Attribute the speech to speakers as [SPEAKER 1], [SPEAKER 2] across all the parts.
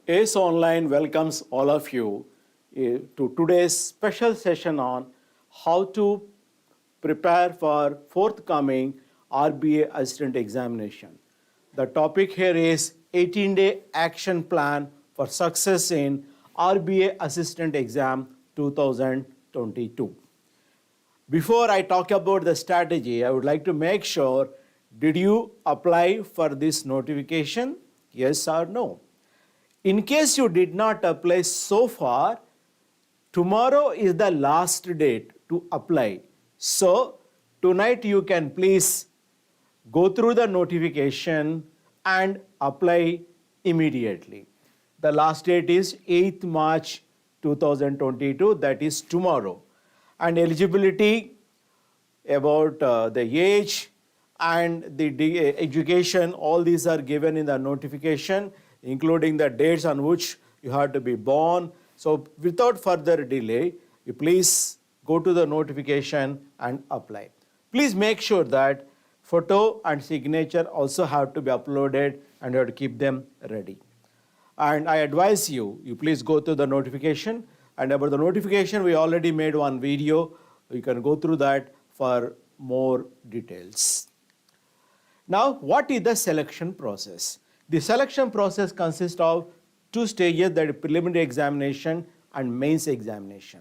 [SPEAKER 1] ACE Online welcomes all of you to today's special session on how to prepare for forthcoming RBI Assistant examination. The topic here is 18-day action plan for success in RBI Assistant exam 2022. Before I talk about the strategy, I would like to make sure, did you apply for this notification? Yes or no? In case you did not apply so far, tomorrow is the last date to apply. So tonight you can please go through the notification and apply immediately. The last date is 8th March 2022, that is tomorrow. And eligibility about the age and the education, all these are given in the notification, including the dates on which you have to be born. So without further delay, you please go to the notification and apply. Please make sure that photo and signature also have to be uploaded and you have to keep them ready. And I advise you, please go to the notification. And about the notification, we already made one video. You can go through that for more details. Now, what is the selection process? The selection process consists of two stages, that is preliminary examination and mains examination.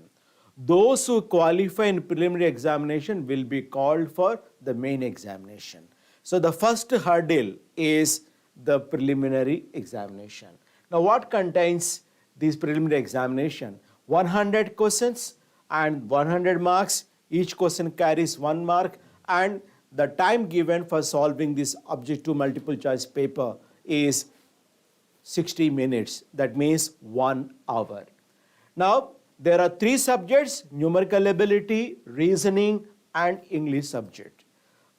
[SPEAKER 1] Those who qualify in preliminary examination will be called for the main examination. So the first hurdle is the preliminary examination. Now what contains this preliminary examination? 100 questions and 100 marks. Each question carries 1 mark, and the time given for solving this objective multiple choice paper is 60 minutes. That means 1 hour. Now, there are 3 subjects: numerical ability, reasoning, and English subject.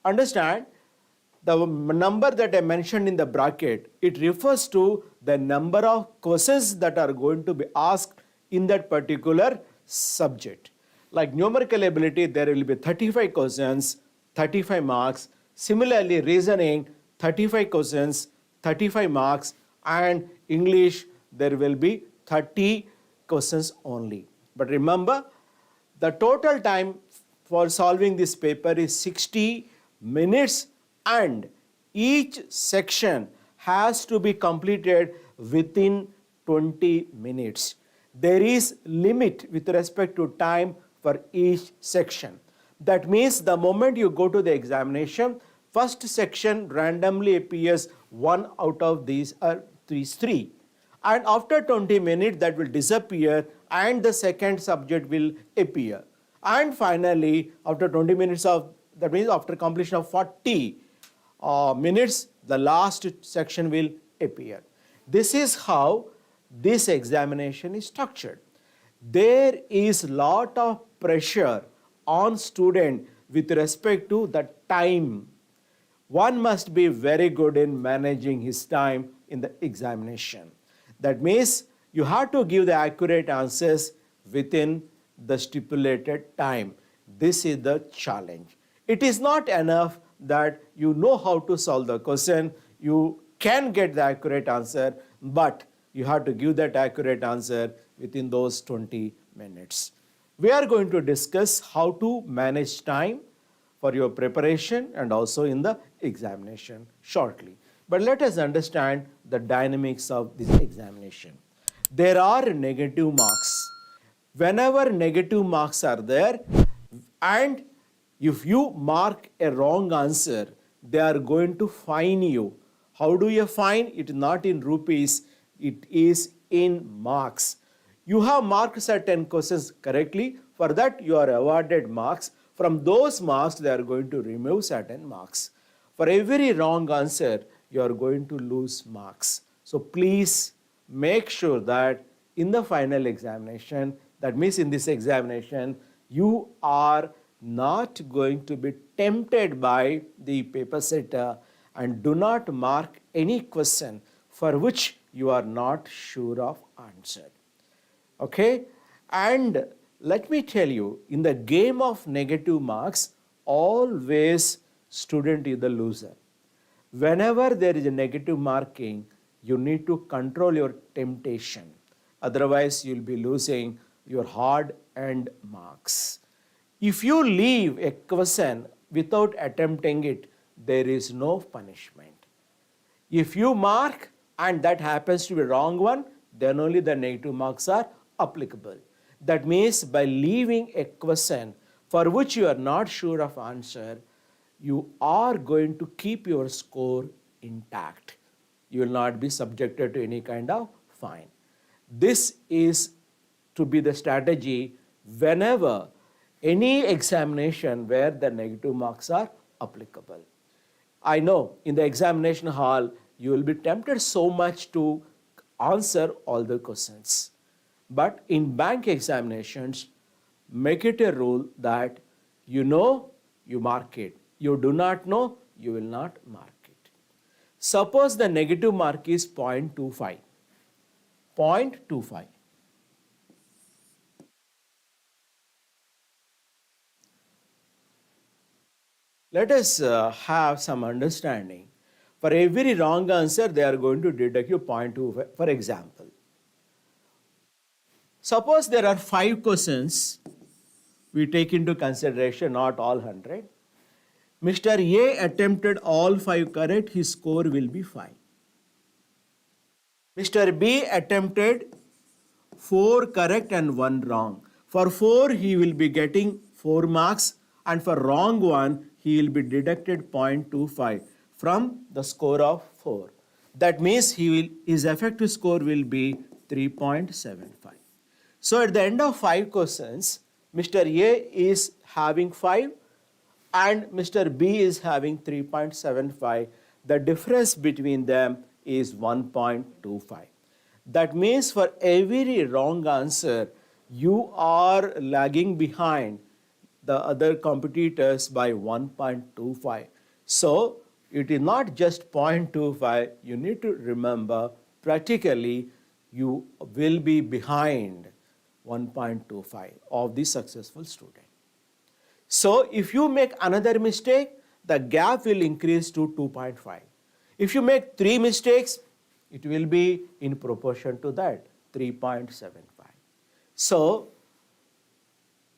[SPEAKER 1] Understand, the number that I mentioned in the bracket, it refers to the number of questions that are going to be asked in that particular subject. Like numerical ability, there will be 35 questions, 35 marks. Similarly, reasoning, 35 questions, 35 marks, and English, there will be 30 questions only. But remember, the total time for solving this paper is 60 minutes, and each section has to be completed within 20 minutes. There is limit with respect to time for each section. That means the moment you go to the examination, first section randomly appears one out of these three. And after 20 minutes, that will disappear and the second subject will appear. And finally, after 20 minutes that means after completion of 40 minutes, the last section will appear. This is how this examination is structured. There is lot of pressure on student with respect to the time. One must be very good in managing his time in the examination. That means you have to give the accurate answers within the stipulated time. This is the challenge. It is not enough that you know how to solve the question, you can get the accurate answer, but you have to give that accurate answer within those 20 minutes. We are going to discuss how to manage time for your preparation and also in the examination shortly. But let us understand the dynamics of this examination. There are negative marks. Whenever negative marks are there, and if you mark a wrong answer, they are going to fine you. How do you fine? It is not in rupees, it is in marks. You have marked certain questions correctly. For that, you are awarded marks. From those marks, they are going to remove certain marks. For every wrong answer, you are going to lose marks. So please make sure that in the final examination, that means in this examination, you are not going to be tempted by the paper setter and do not mark any question for which you are not sure of answer. Okay? And let me tell you, in the game of negative marks, always student is the loser. Whenever there is a negative marking, you need to control your temptation. Otherwise, you'll be losing your hard-earned marks. If you leave a question without attempting it, there is no punishment. If you mark and that happens to be wrong one, then only the negative marks are applicable. That means by leaving a question for which you are not sure of answer, you are going to keep your score intact. You will not be subjected to any kind of fine. This is to be the strategy whenever any examination where the negative marks are applicable. I know in the examination hall, you will be tempted so much to answer all the questions. But in bank examinations, make it a rule that you know, you mark it. You do not know, you will not mark it. Suppose the negative mark is 0.25. 0.25. Let us have some understanding. For every wrong answer, they are going to deduct you 0.25. For example, suppose there are 5 questions. We take into consideration not all 100. Mr. A attempted all 5 correct, his score will be 5. Mr. B attempted 4 correct and 1 wrong. For 4, he will be getting 4 marks, and for wrong one, he will be deducted 0.25 from the score of 4. That means his effective score will be 3.75. So at the end of 5 questions, Mr. A is having 5 and Mr. B is having 3.75. The difference between them is 1.25. That means for every wrong answer, you are lagging behind the other competitors by 1.25. So it is not just 0.25. You need to remember practically you will be behind 1.25 of the successful student. So if you make another mistake, the gap will increase to 2.5. If you make 3 mistakes, it will be in proportion to that, 3.75. So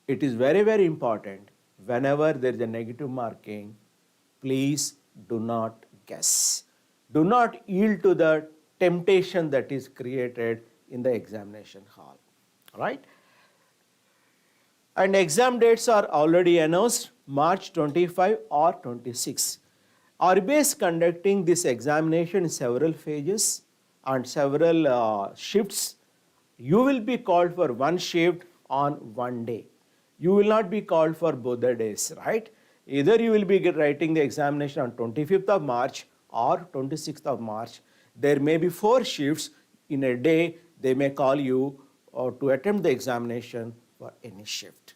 [SPEAKER 1] it is very, very important whenever there is a negative marking, please do not guess. Do not yield to the temptation that is created in the examination hall. Right? And exam dates are already announced, March 25 or 26. RBI is conducting this examination in several phases and several shifts. You will be called for one shift on one day. You will not be called for both the days, right? Either you will be writing the examination on 25th of March or 26th of March. There may be 4 shifts in a day. They may call you to attempt the examination for any shift.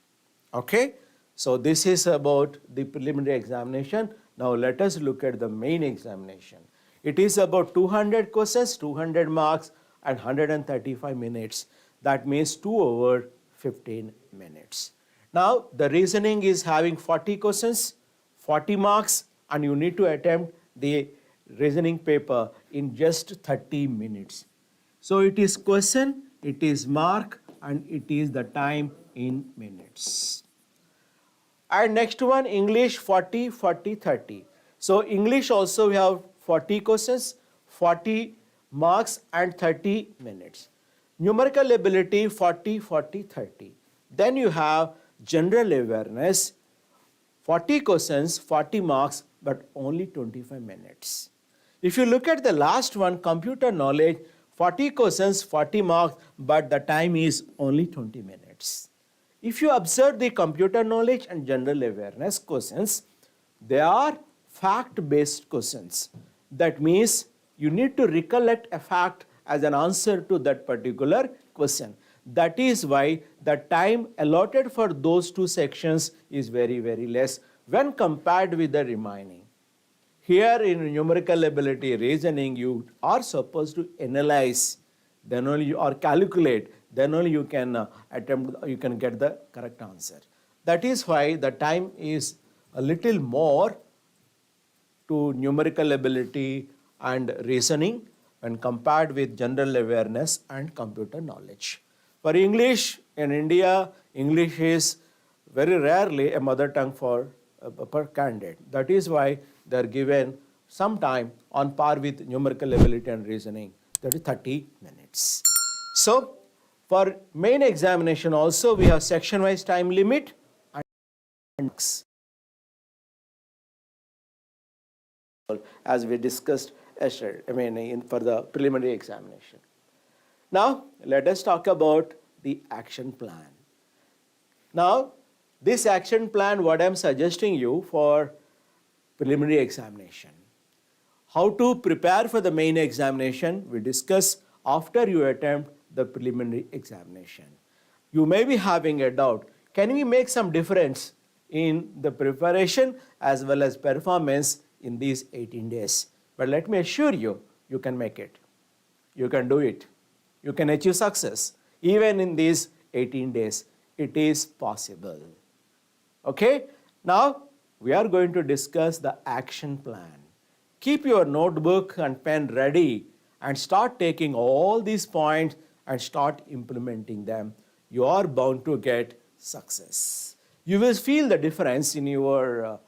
[SPEAKER 1] Okay? So this is about the preliminary examination. Now let us look at the main examination. It is about 200 questions, 200 marks and 135 minutes. That means 2 hours, 15 minutes. Now the reasoning is having 40 questions, 40 marks, and you need to attempt the reasoning paper in just 30 minutes. So it is question, it is mark, and it is the time in minutes. And next one, English 40, 40, 30. So English also we have 40 questions, 40 marks and 30 minutes. Numerical ability 40, 40, 30. Then you have general awareness, 40 questions, 40 marks, but only 25 minutes. If you look at the last one, computer knowledge, 40 questions, 40 marks, but the time is only 20 minutes. If you observe the computer knowledge and general awareness questions, they are fact-based questions. That means you need to recollect a fact as an answer to that particular question. That is why the time allotted for those 2 sections is very, very less when compared with the remaining. Here in numerical ability reasoning, you are supposed to analyze, then only you or calculate, then only you can you can get the correct answer. That is why the time is a little more to numerical ability and reasoning. when compared with general awareness and computer knowledge. For English, in India, English is very rarely a mother tongue for per candidate. That is why they are given some time on par with numerical ability and reasoning, that is 30 minutes. So, for main examination also we have section wise time limit and as we discussed yesterday, for the preliminary examination. Now, let us talk about the action plan. Now, this action plan, what I am suggesting you for preliminary examination. How to prepare for the main examination, we discuss after you attempt the preliminary examination. You may be having a doubt, can we make some difference in the preparation as well as performance in these 18 days? But let me assure you, you can make it. You can do it. You can achieve success. Even in these 18 days, it is possible. Okay? Now, we are going to discuss the action plan. Keep your notebook and pen ready and start taking all these points and start implementing them. You are bound to get success. You will feel the difference in your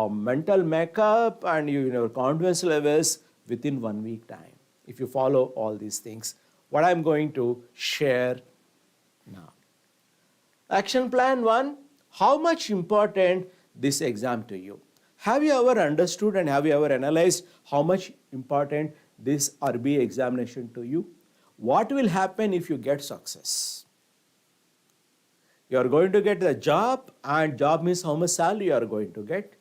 [SPEAKER 1] mental makeup and your confidence levels within 1 week time if you follow all these things. What I am going to share now. Action plan 1, how much important this exam to you? Have you ever understood and have you ever analyzed how much important this RBI examination to you? What will happen if you get success? You are going to get the job, and job means how much salary you are going to get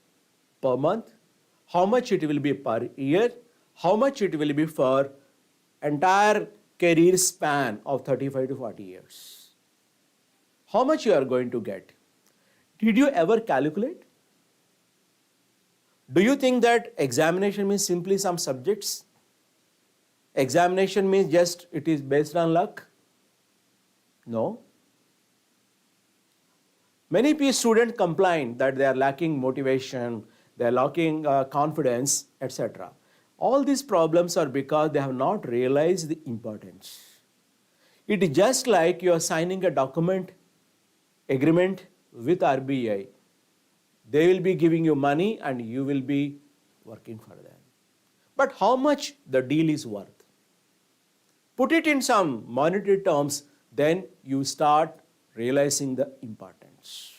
[SPEAKER 1] per month, how much it will be per year, how much it will be for entire career span of 35 to 40 years. How much you are going to get? Did you ever calculate? Do you think that examination means simply some subjects? Examination means just it is based on luck? No. Many students complain that they are lacking motivation, they are lacking confidence, etc. All these problems are because they have not realized the importance. It is just like you are signing a document, agreement with RBI. They will be giving you money and you will be working for them. But how much the deal is worth? Put it in some monetary terms, then you start realizing the importance.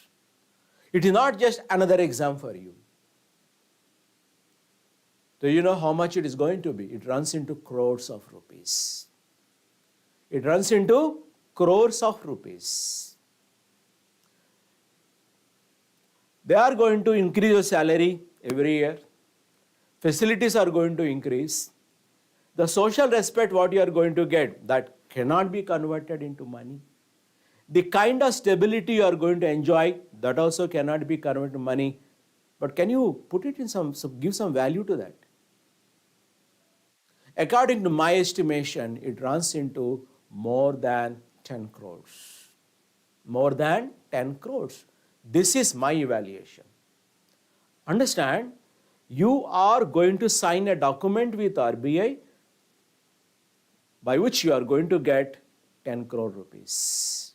[SPEAKER 1] It is not just another exam for you. Do you know how much it is going to be? It runs into crores of rupees. It runs into crores of rupees. They are going to increase your salary every year. Facilities are going to increase. The social respect what you are going to get, that cannot be converted into money. The kind of stability you are going to enjoy, that also cannot be converted to money. But can you put it in give some value to that? According to my estimation, it runs into more than 10 crores. More than 10 crores. This is my evaluation. Understand, you are going to sign a document with RBI by which you are going to get 10 crore rupees.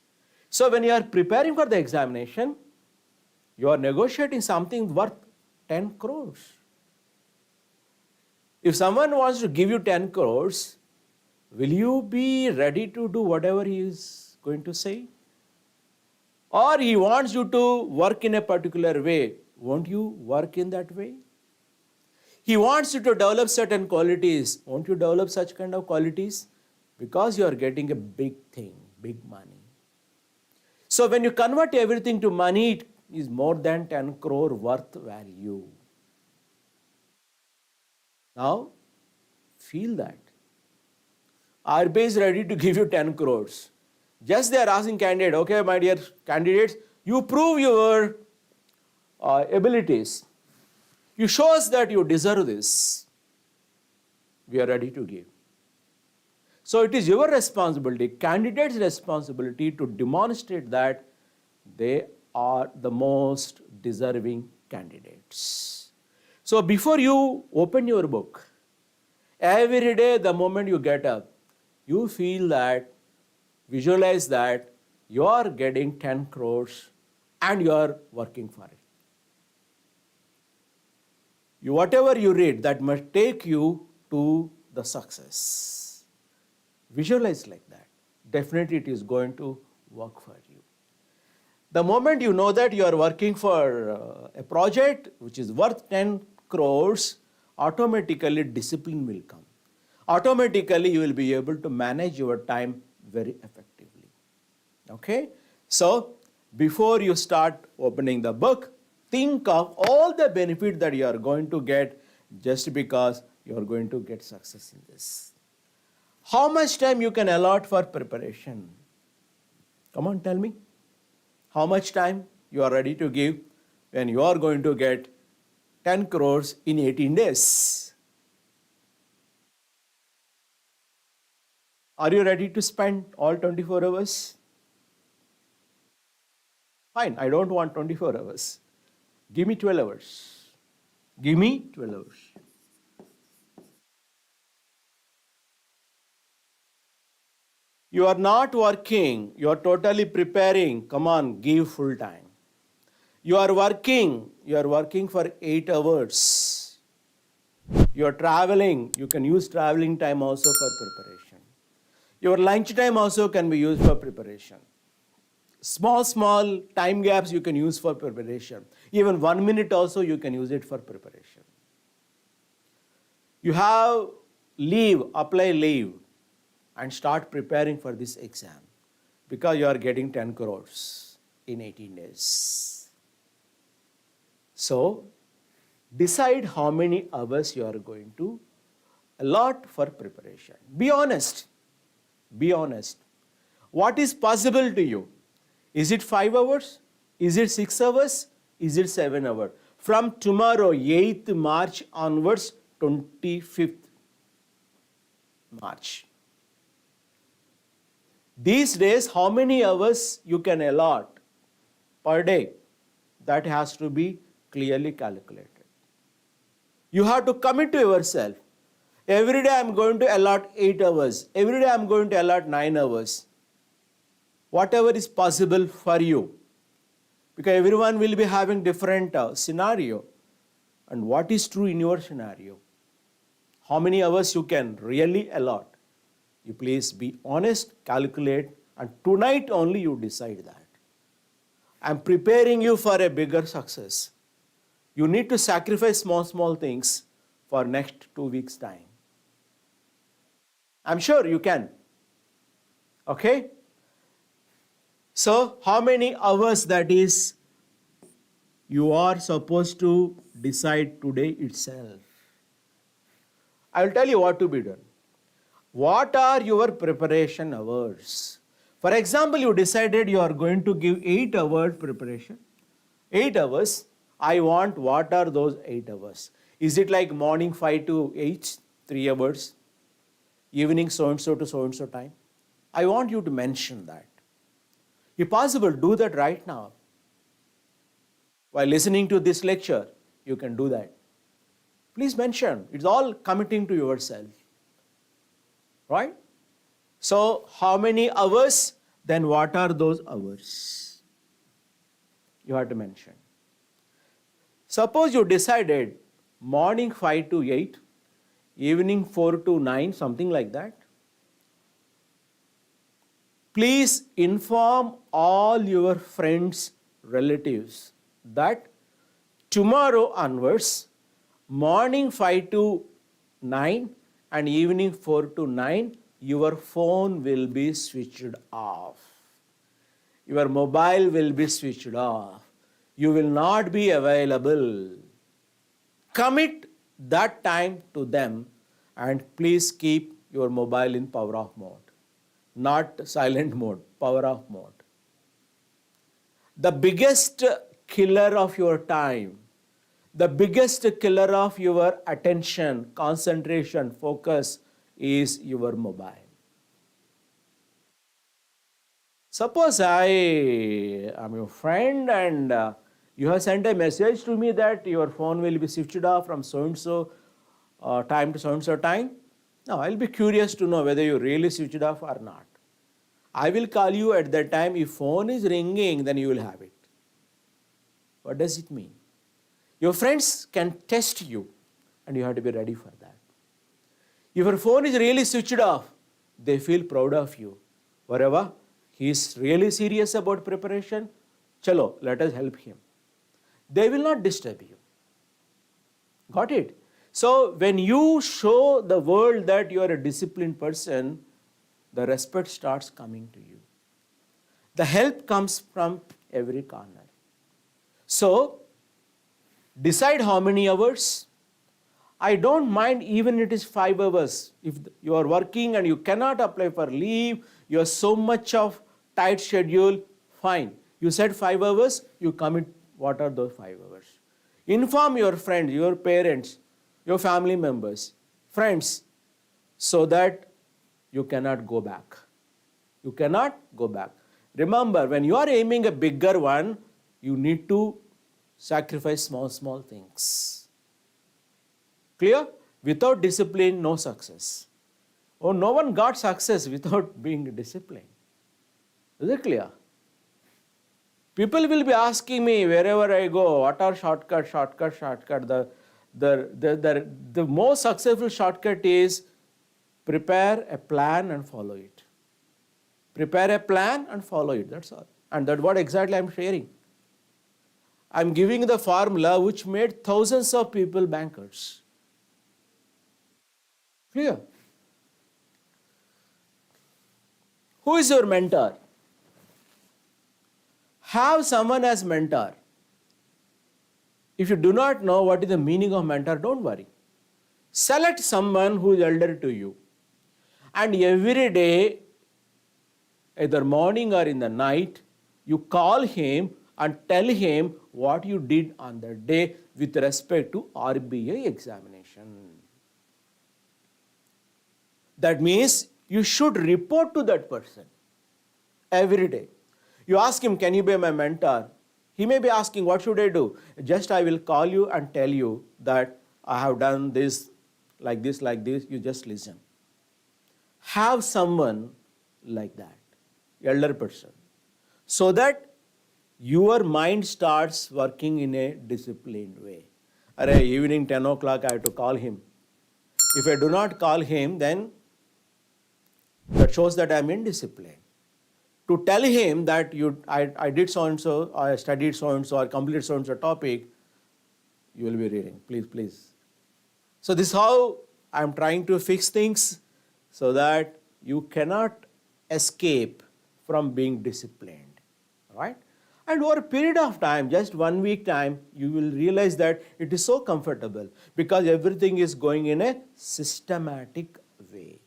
[SPEAKER 1] So when you are preparing for the examination, you are negotiating something worth 10 crores. If someone wants to give you 10 crores, will you be ready to do whatever he is going to say? Or he wants you to work in a particular way, won't you work in that way? He wants you to develop certain qualities, won't you develop such kind of qualities? Because you are getting a big thing, big money. So when you convert everything to money, it is more than 10 crore worth value. Now, feel that. RBI is ready to give you 10 crores. Just they are asking candidate, okay, my dear candidates, you prove your abilities. You show us that you deserve this. We are ready to give. So it is your responsibility, candidate's responsibility, to demonstrate that they are the most deserving candidates. So before you open your book, Every day, the moment you get up, you feel that, visualize that you are getting 10 crores and you are working for it. Whatever you read, that must take you to the success. Visualize like that. Definitely it is going to work for you. The moment you know that you are working for a project which is worth 10 crores, automatically discipline will come. Automatically you will be able to manage your time very effectively. Okay? So, before you start opening the book, think of all the benefit that you are going to get just because you are going to get success in this. How much time you can allot for preparation? Come on, tell me. How much time you are ready to give when you are going to get 10 crores in 18 days? Are you ready to spend all 24 hours? Fine, I don't want 24 hours. Give me 12 hours. Give me 12 hours. You are not working, you are totally preparing. Come on, give full time. You are working for 8 hours. You are traveling, you can use traveling time also for preparation. Your lunch time also can be used for preparation. Small time gaps you can use for preparation. Even 1 minute also you can use it for preparation. You have leave, apply leave and start preparing for this exam because you are getting 10 crores in 18 days. So, decide how many hours you are going to allot for preparation. Be honest. Be honest. What is possible to you? Is it 5 hours? Is it 6 hours? Is it 7 hours? From tomorrow, 8th March onwards, 25th March. These days, how many hours you can allot per day? That has to be clearly calculated. You have to commit to yourself. Every day I am going to allot 8 hours. Every day I am going to allot 9 hours. Whatever is possible for you. Because everyone will be having different scenario. And what is true in your scenario? How many hours you can really allot? You please be honest, calculate, and tonight only you decide that. I am preparing you for a bigger success. You need to sacrifice small things for next 2 weeks' time. I'm sure you can. Okay? So, how many hours that is you are supposed to decide today itself? I will tell you what to be done. What are your preparation hours? For example, you decided you are going to give 8 hours preparation. 8 hours. I want, what are those 8 hours? Is it like morning 5 to 8, 3 hours? Evening so-and-so to so-and-so time? I want you to mention that. If possible, do that right now. While listening to this lecture, you can do that. Please mention. It's all committing to yourself. Right? So, how many hours? Then what are those hours? You have to mention. Suppose you decided morning 5 to 8, evening 4 to 9, something like that. Please inform all your friends, relatives that tomorrow onwards, morning 5 to 9 and evening 4 to 9, your phone will be switched off. Your mobile will be switched off. You will not be available. Commit that time to them and please keep your mobile in power off mode. Not silent mode, power off mode. The biggest killer of your time, the biggest killer of your attention, concentration, focus is your mobile. Suppose I am your friend and you have sent a message to me that your phone will be switched off from so-and-so time to so-and-so time. Now, I'll be curious to know whether you really switched off or not. I will call you at that time. If phone is ringing, then you will have it. What does it mean? Your friends can test you, and you have to be ready for that. If your phone is really switched off, they feel proud of you. Wherever he is really serious about preparation, chalo, let us help him. They will not disturb you. Got it? So when you show the world that you are a disciplined person, the respect starts coming to you. The help comes from every corner. So decide how many hours. I don't mind even it is 5 hours. If you are working and you cannot apply for leave, you have so much of tight schedule, fine. You said 5 hours, you commit what are those 5 hours. Inform your friends, your parents, your family members, friends, so that you cannot go back. You cannot go back. Remember, when you are aiming a bigger one, you need to sacrifice small things. Clear? Without discipline, no success. Oh, no one got success without being disciplined. Is it clear? People will be asking me wherever I go, what are shortcut. The most successful shortcut is prepare a plan and follow it. Prepare a plan and follow it, that's all. And that's what exactly I'm sharing. I'm giving the formula which made thousands of people bankers. Clear? Who is your mentor? Have someone as mentor. If you do not know what is the meaning of mentor, don't worry. Select someone who is elder to you. And every day, either morning or in the night, you call him and tell him what you did on the day with respect to RBI examination. That means you should report to that person every day. You ask him, can you be my mentor? He may be asking, what should I do? Just I will call you and tell you that I have done this, like this. You just listen. Have someone like that, elder person, so that your mind starts working in a disciplined way. Evening 10 o'clock, I have to call him. If I do not call him, then that shows that I am indisciplined. To tell him that I did so-and-so, I studied so-and-so, or completed so-and-so topic, you will be reading, please. So this is how I am trying to fix things so that you cannot escape from being disciplined, right? And over a period of time, just 1 week time, you will realize that it is so comfortable because everything is going in a systematic way.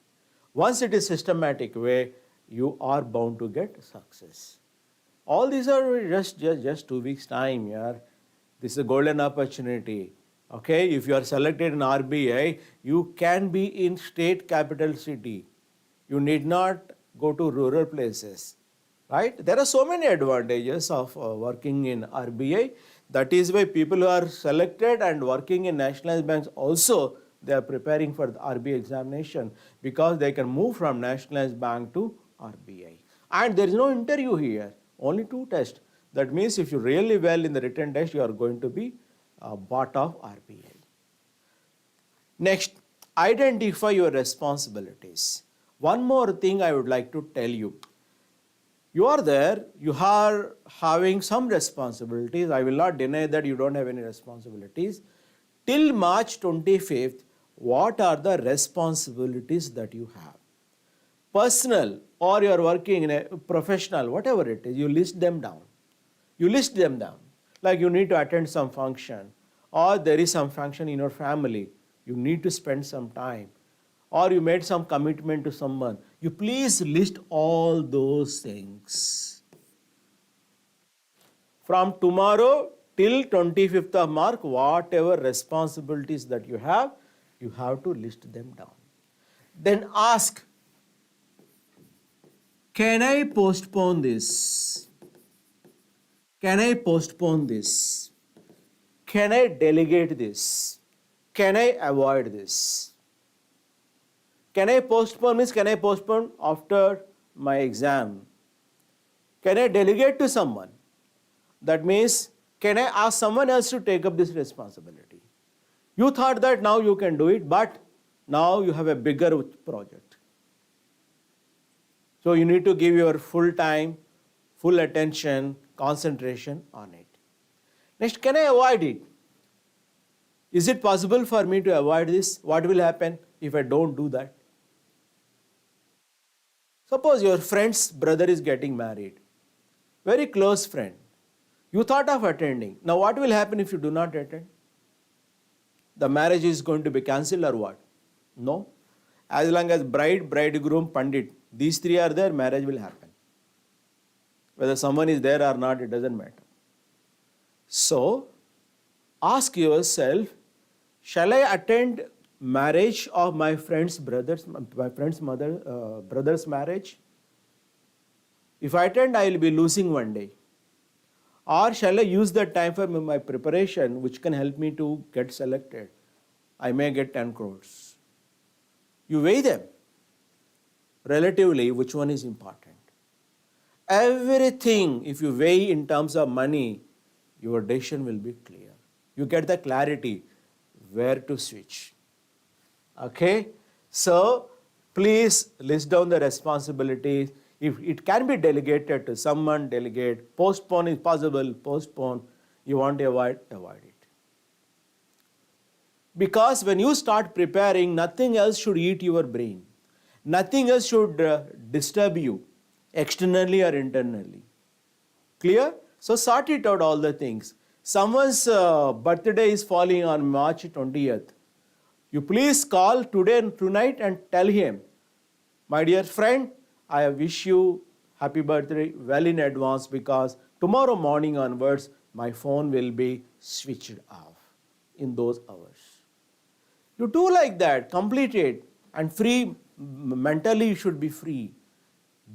[SPEAKER 1] Once it is systematic way, you are bound to get success. All these are just 2 weeks time, yeah. This is a golden opportunity. Okay, if you are selected in RBI, you can be in state capital city. You need not go to rural places, right? There are so many advantages of working in RBI. That is why people who are selected and working in nationalized banks also, they are preparing for the RBI examination because they can move from nationalized bank to RBI. And there is no interview here, only 2 tests. That means if you really well in the written test, you are going to be part of RBI. Next, identify your responsibilities. One more thing I would like to tell you. You are there, you are having some responsibilities. I will not deny that you don't have any responsibilities. Till March 25th, what are the responsibilities that you have? Personal, or you are working in a professional, whatever it is, you list them down. You list them down. Like you need to attend some function, or there is some function in your family, you need to spend some time, or you made some commitment to someone. You please list all those things. From tomorrow till 25th of March, whatever responsibilities that you have to list them down. Then ask, can I postpone this? Can I postpone this? Can I delegate this? Can I avoid this? Can I postpone means can I postpone after my exam? Can I delegate to someone? That means, can I ask someone else to take up this responsibility? You thought that now you can do it, but now you have a bigger project. So you need to give your full time, full attention, concentration on it. Next, can I avoid it? Is it possible for me to avoid this? What will happen if I don't do that? Suppose your friend's brother is getting married, very close friend. You thought of attending. Now what will happen if you do not attend? The marriage is going to be cancelled or what? No. As long as bride, bridegroom, pandit, these three are there, marriage will happen. Whether someone is there or not, it doesn't matter. So, ask yourself, shall I attend marriage of my friend's brother's marriage? If I attend, I will be losing one day. Or shall I use that time for my preparation, which can help me to get selected? I may get 10 crores. You weigh them. Relatively, which one is important? Everything, if you weigh in terms of money, your decision will be clear. You get the clarity where to switch. Okay? So, please list down the responsibilities. If it can be delegated to someone, delegate. Postpone is possible, postpone. You want to avoid it. Because when you start preparing, nothing else should eat your brain. Nothing else should disturb you, externally or internally. Clear? So sort it out all the things. Someone's birthday is falling on March 20th. You please call today and tonight and tell him, my dear friend, I wish you happy birthday well in advance because tomorrow morning onwards, my phone will be switched off in those hours. You do like that, complete it, and free, mentally you should be free.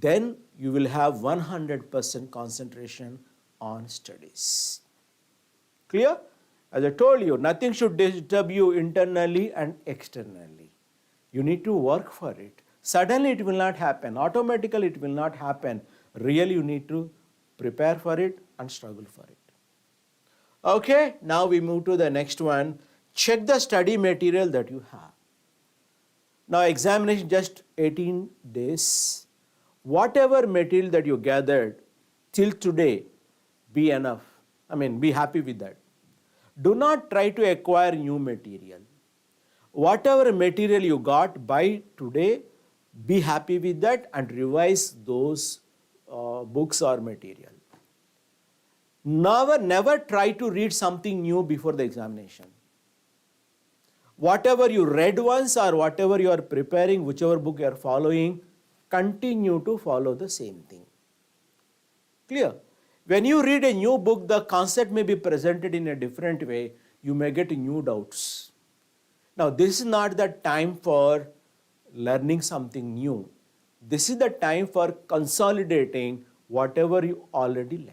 [SPEAKER 1] Then you will have 100% concentration on studies. Clear? As I told you, nothing should disturb you internally and externally. You need to work for it. Suddenly it will not happen. Automatically it will not happen. Really you need to prepare for it and struggle for it. Okay, now we move to the next one. Check the study material that you have. Now examination just 18 days. Whatever material that you gathered till today, be enough. Be happy with that. Do not try to acquire new material. Whatever material you got by today, be happy with that and revise those books or material. Never try to read something new before the examination. Whatever you read once or whatever you are preparing, whichever book you are following, continue to follow the same thing. Clear? When you read a new book, the concept may be presented in a different way. You may get new doubts. Now, this is not the time for learning something new. This is the time for consolidating whatever you already learned.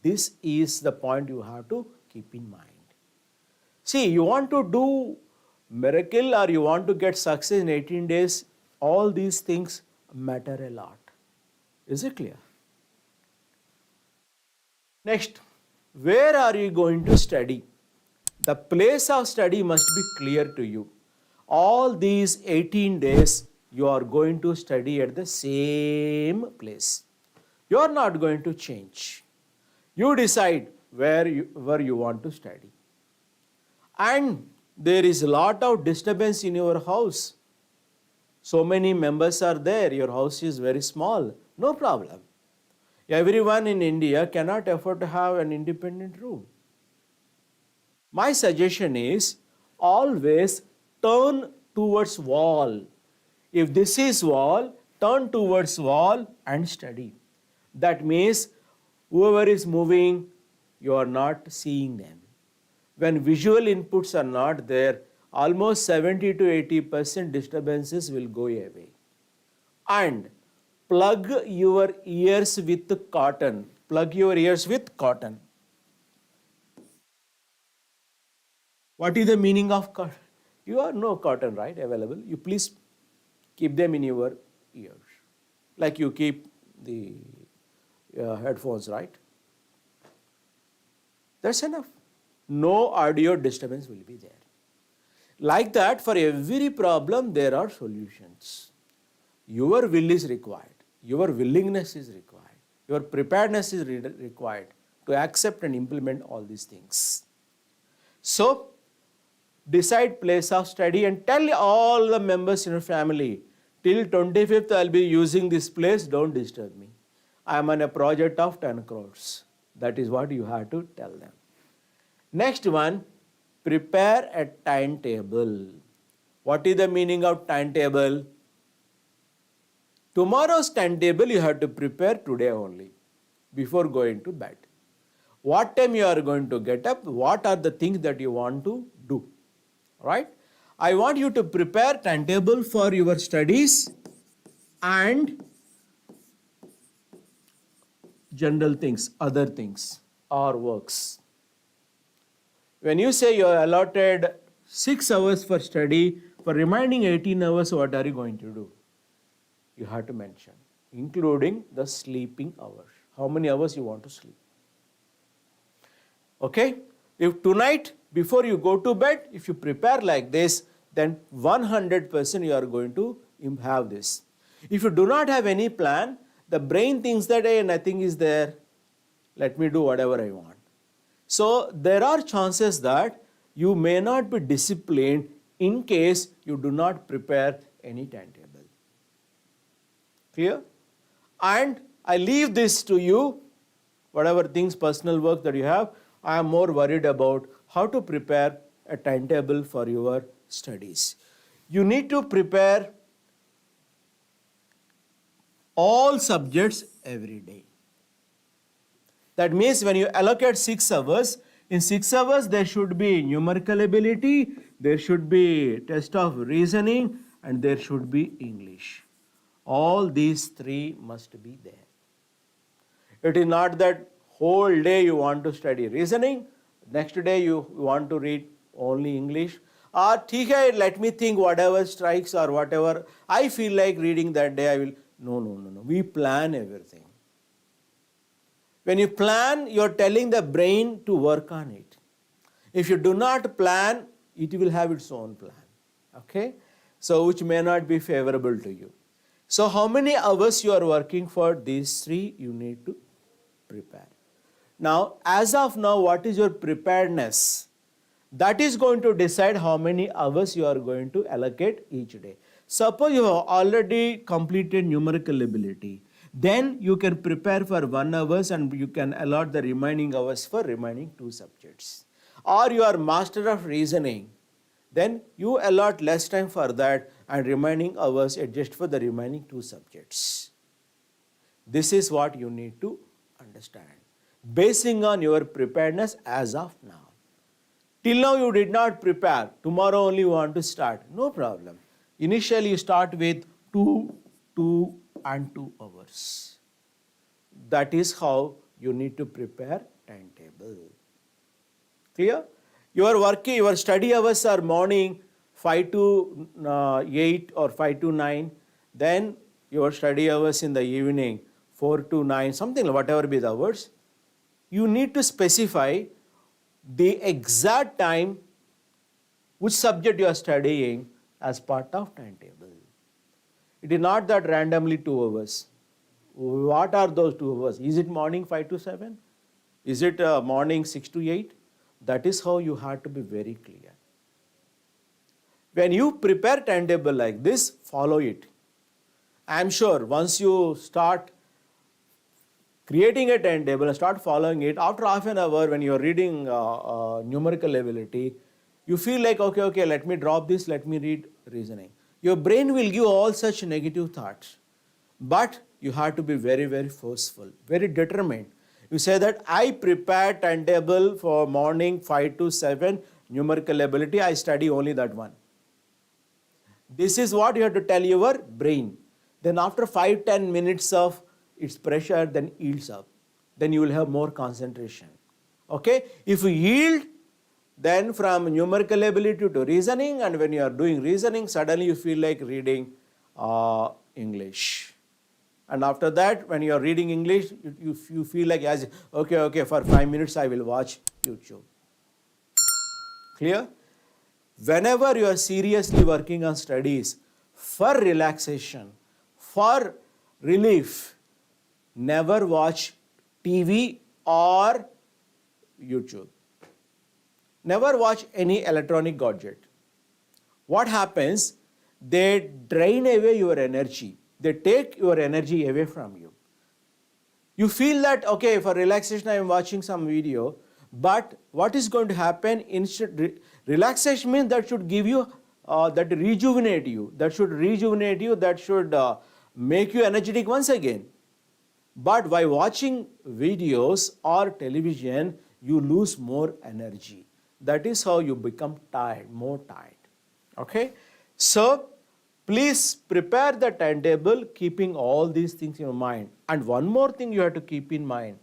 [SPEAKER 1] This is the point you have to keep in mind. See, you want to do miracle or you want to get success in 18 days, all these things matter a lot. Is it clear? Next, where are you going to study? The place of study must be clear to you. All these 18 days, you are going to study at the same place. You are not going to change. You decide where you want to study. And there is a lot of disturbance in your house. So many members are there. Your house is very small. No problem. Everyone in India cannot afford to have an independent room. My suggestion is always turn towards wall. If this is wall, turn towards wall and study. That means whoever is moving, you are not seeing them. When visual inputs are not there, almost 70 to 80% disturbances will go away. And plug your ears with cotton. Plug your ears with cotton. What is the meaning of cotton? You have no cotton, right, available. You please keep them in your ears, like you keep the headphones, right? That's enough. No audio disturbance will be there. Like that, for every problem, there are solutions. Your will is required. Your willingness is required. Your preparedness is required to accept and implement all these things. So, decide place of study and tell all the members in your family, till 25th I will be using this place, don't disturb me. I am on a project of 10 crores. That is what you have to tell them. Next one, prepare a timetable. What is the meaning of timetable? Tomorrow's timetable you have to prepare today only, before going to bed. What time you are going to get up, what are the things that you want to do, right? I want you to prepare timetable for your studies and general things, other things or works. When you say you are allotted 6 hours for study, for remaining 18 hours, what are you going to do? You have to mention, including the sleeping hours. How many hours you want to sleep? Okay? If tonight, before you go to bed, if you prepare like this, then 100% you are going to have this. If you do not have any plan, the brain thinks that, hey, nothing is there, let me do whatever I want. So there are chances that you may not be disciplined in case you do not prepare any timetable. Clear? And I leave this to you, whatever things, personal work that you have, I am more worried about how to prepare a timetable for your studies. You need to prepare all subjects every day. That means when you allocate 6 hours, in 6 hours there should be numerical ability, there should be test of reasoning, and there should be English. All these 3 must be there. It is not that whole day you want to study reasoning, next day you want to read only English, or let me think whatever strikes or whatever I feel like reading that day I will. No. We plan everything. When you plan, you are telling the brain to work on it. If you do not plan, it will have its own plan. Okay? So which may not be favorable to you. So how many hours you are working for these 3 you need to prepare. Now, as of now, what is your preparedness? That is going to decide how many hours you are going to allocate each day. Suppose you have already completed numerical ability, then you can prepare for 1 hour and you can allot the remaining hours for remaining 2 subjects. Or you are master of reasoning, then you allot less time for that and remaining hours adjust for the remaining 2 subjects. This is what you need to understand, basing on your preparedness as of now. Till now you did not prepare, tomorrow only you want to start, no problem. Initially you start with 2 and 2 hours. That is how you need to prepare timetable. Clear? Your study hours are morning 5 to 8 or 5 to 9. Then your study hours in the evening 4 to 9, something, whatever be the hours. You need to specify the exact time which subject you are studying as part of timetable. It is not that randomly 2 hours. What are those 2 hours? Is it morning 5 to 7? Is it morning 6 to 8? That is how you have to be very clear. When you prepare timetable like this, follow it. I am sure once you start creating a timetable and start following it, after half an hour when you are reading numerical ability, you feel like, okay, let me drop this, let me read reasoning. Your brain will give all such negative thoughts. But you have to be very, very forceful, very determined. You say that I prepare timetable for morning 5 to 7, numerical ability, I study only that one. This is what you have to tell your brain. Then after 5-10 minutes of its pressure, then yields up. Then you will have more concentration. Okay? If you yield, then from numerical ability to reasoning, and when you are doing reasoning, suddenly you feel like reading English. And after that, when you are reading English, you feel like, okay, for 5 minutes I will watch YouTube. Clear? Whenever you are seriously working on studies, for relaxation, for relief, never watch TV or YouTube. Never watch any electronic gadget. What happens? They drain away your energy. They take your energy away from you. You feel that, okay, for relaxation I am watching some video, but what is going to happen? Instead, relaxation means that should give you, that rejuvenate you, that should make you energetic once again. But by watching videos or television, you lose more energy. That is how you become tired, more tired. Okay? So, please prepare the timetable keeping all these things in your mind. And one more thing you have to keep in mind.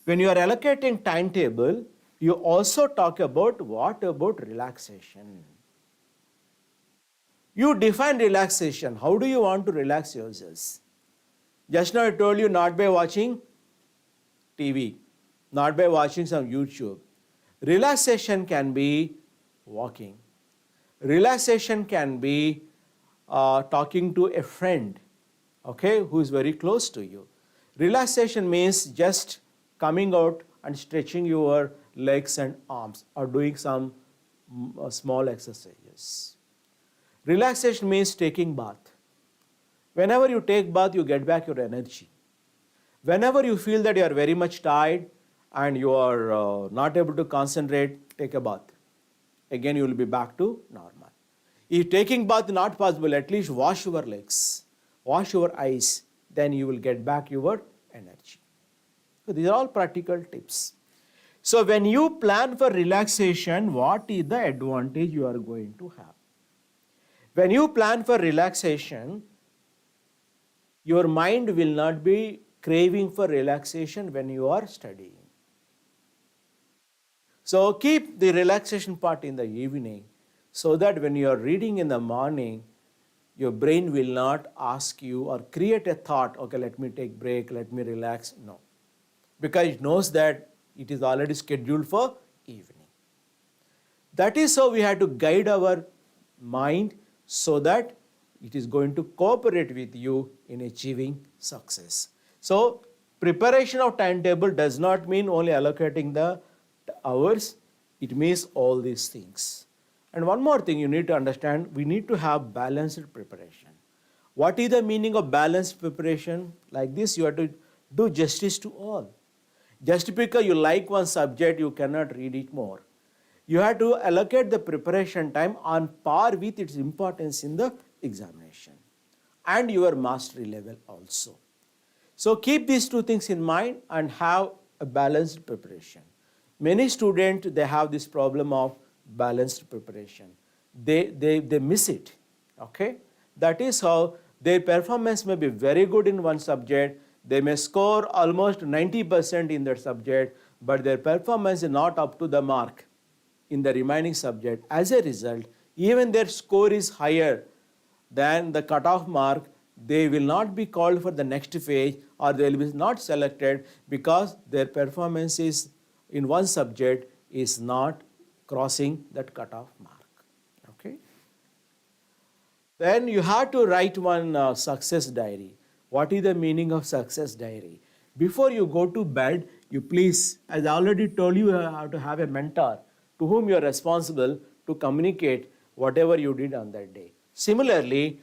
[SPEAKER 1] When you are allocating timetable, you also talk about what about relaxation. You define relaxation. How do you want to relax yourselves? Just now I told you not by watching TV, not by watching some YouTube. Relaxation can be walking. Relaxation can be talking to a friend, okay, who is very close to you. Relaxation means just coming out and stretching your legs and arms or doing some small exercises. Relaxation means taking bath. Whenever you take bath, you get back your energy. Whenever you feel that you are very much tired and you are not able to concentrate, take a bath. Again, you will be back to normal. If taking bath is not possible, at least wash your legs, wash your eyes, then you will get back your energy. So these are all practical tips. So when you plan for relaxation, what is the advantage you are going to have? When you plan for relaxation, your mind will not be craving for relaxation when you are studying. So keep the relaxation part in the evening so that when you are reading in the morning, your brain will not ask you or create a thought, okay, let me take break, let me relax. No. Because it knows that it is already scheduled for evening. That is how we have to guide our mind so that it is going to cooperate with you in achieving success. So preparation of timetable does not mean only allocating the hours, it means all these things. And one more thing you need to understand, we need to have balanced preparation. What is the meaning of balanced preparation? Like this, you have to do justice to all. Just because you like one subject, you cannot read it more. You have to allocate the preparation time on par with its importance in the examination and your mastery level also. So keep these two things in mind and have a balanced preparation. Many students, they have this problem of balanced preparation. They miss it, okay? That is how their performance may be very good in one subject. They may score almost 90% in that subject, but their performance is not up to the mark in the remaining subject. As a result, even their score is higher than the cutoff mark, they will not be called for the next phase or they will be not selected because their performance is in one subject is not crossing that cutoff mark. Okay. Then you have to write one success diary. What is the meaning of success diary? Before you go to bed, you please, as I already told you, you have to have a mentor to whom you are responsible to communicate whatever you did on that day. Similarly,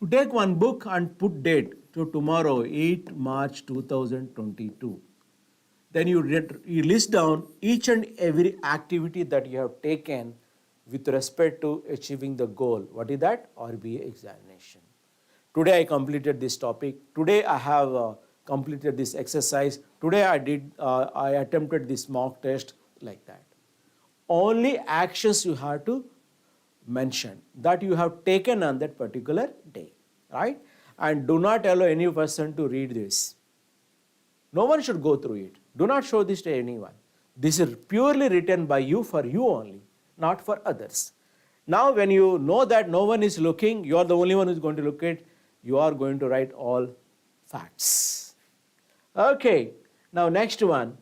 [SPEAKER 1] you take one book and put date to tomorrow, 8 March 2022. Then you list down each and every activity that you have taken with respect to achieving the goal. What is that? RBI examination. Today I completed this topic. Today I have completed this exercise. Today I attempted this mock test, like that. Only actions you have to mention that you have taken on that particular day, right? And do not allow any person to read this. No one should go through it. Do not show this to anyone. This is purely written by you for you only, not for others. Now when you know that no one is looking, you are the only one who is going to look at, you are going to write all facts. Okay, now next one,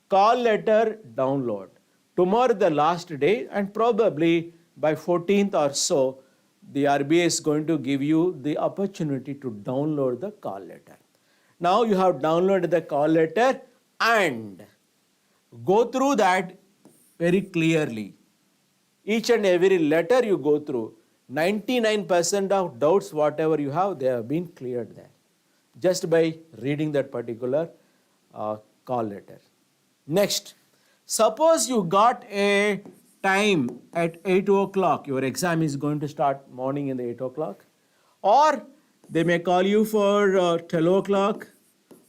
[SPEAKER 1] call letter download. Tomorrow the last day, and probably by 14th or so, the RBI is going to give you the opportunity to download the call letter. Now you have downloaded the call letter and go through that very clearly. Each and every letter you go through, 99% of doubts whatever you have, they have been cleared there just by reading that particular call letter. Next, suppose you got a time at 8 o'clock, your exam is going to start morning in the 8 o'clock, or they may call you for 12 o'clock,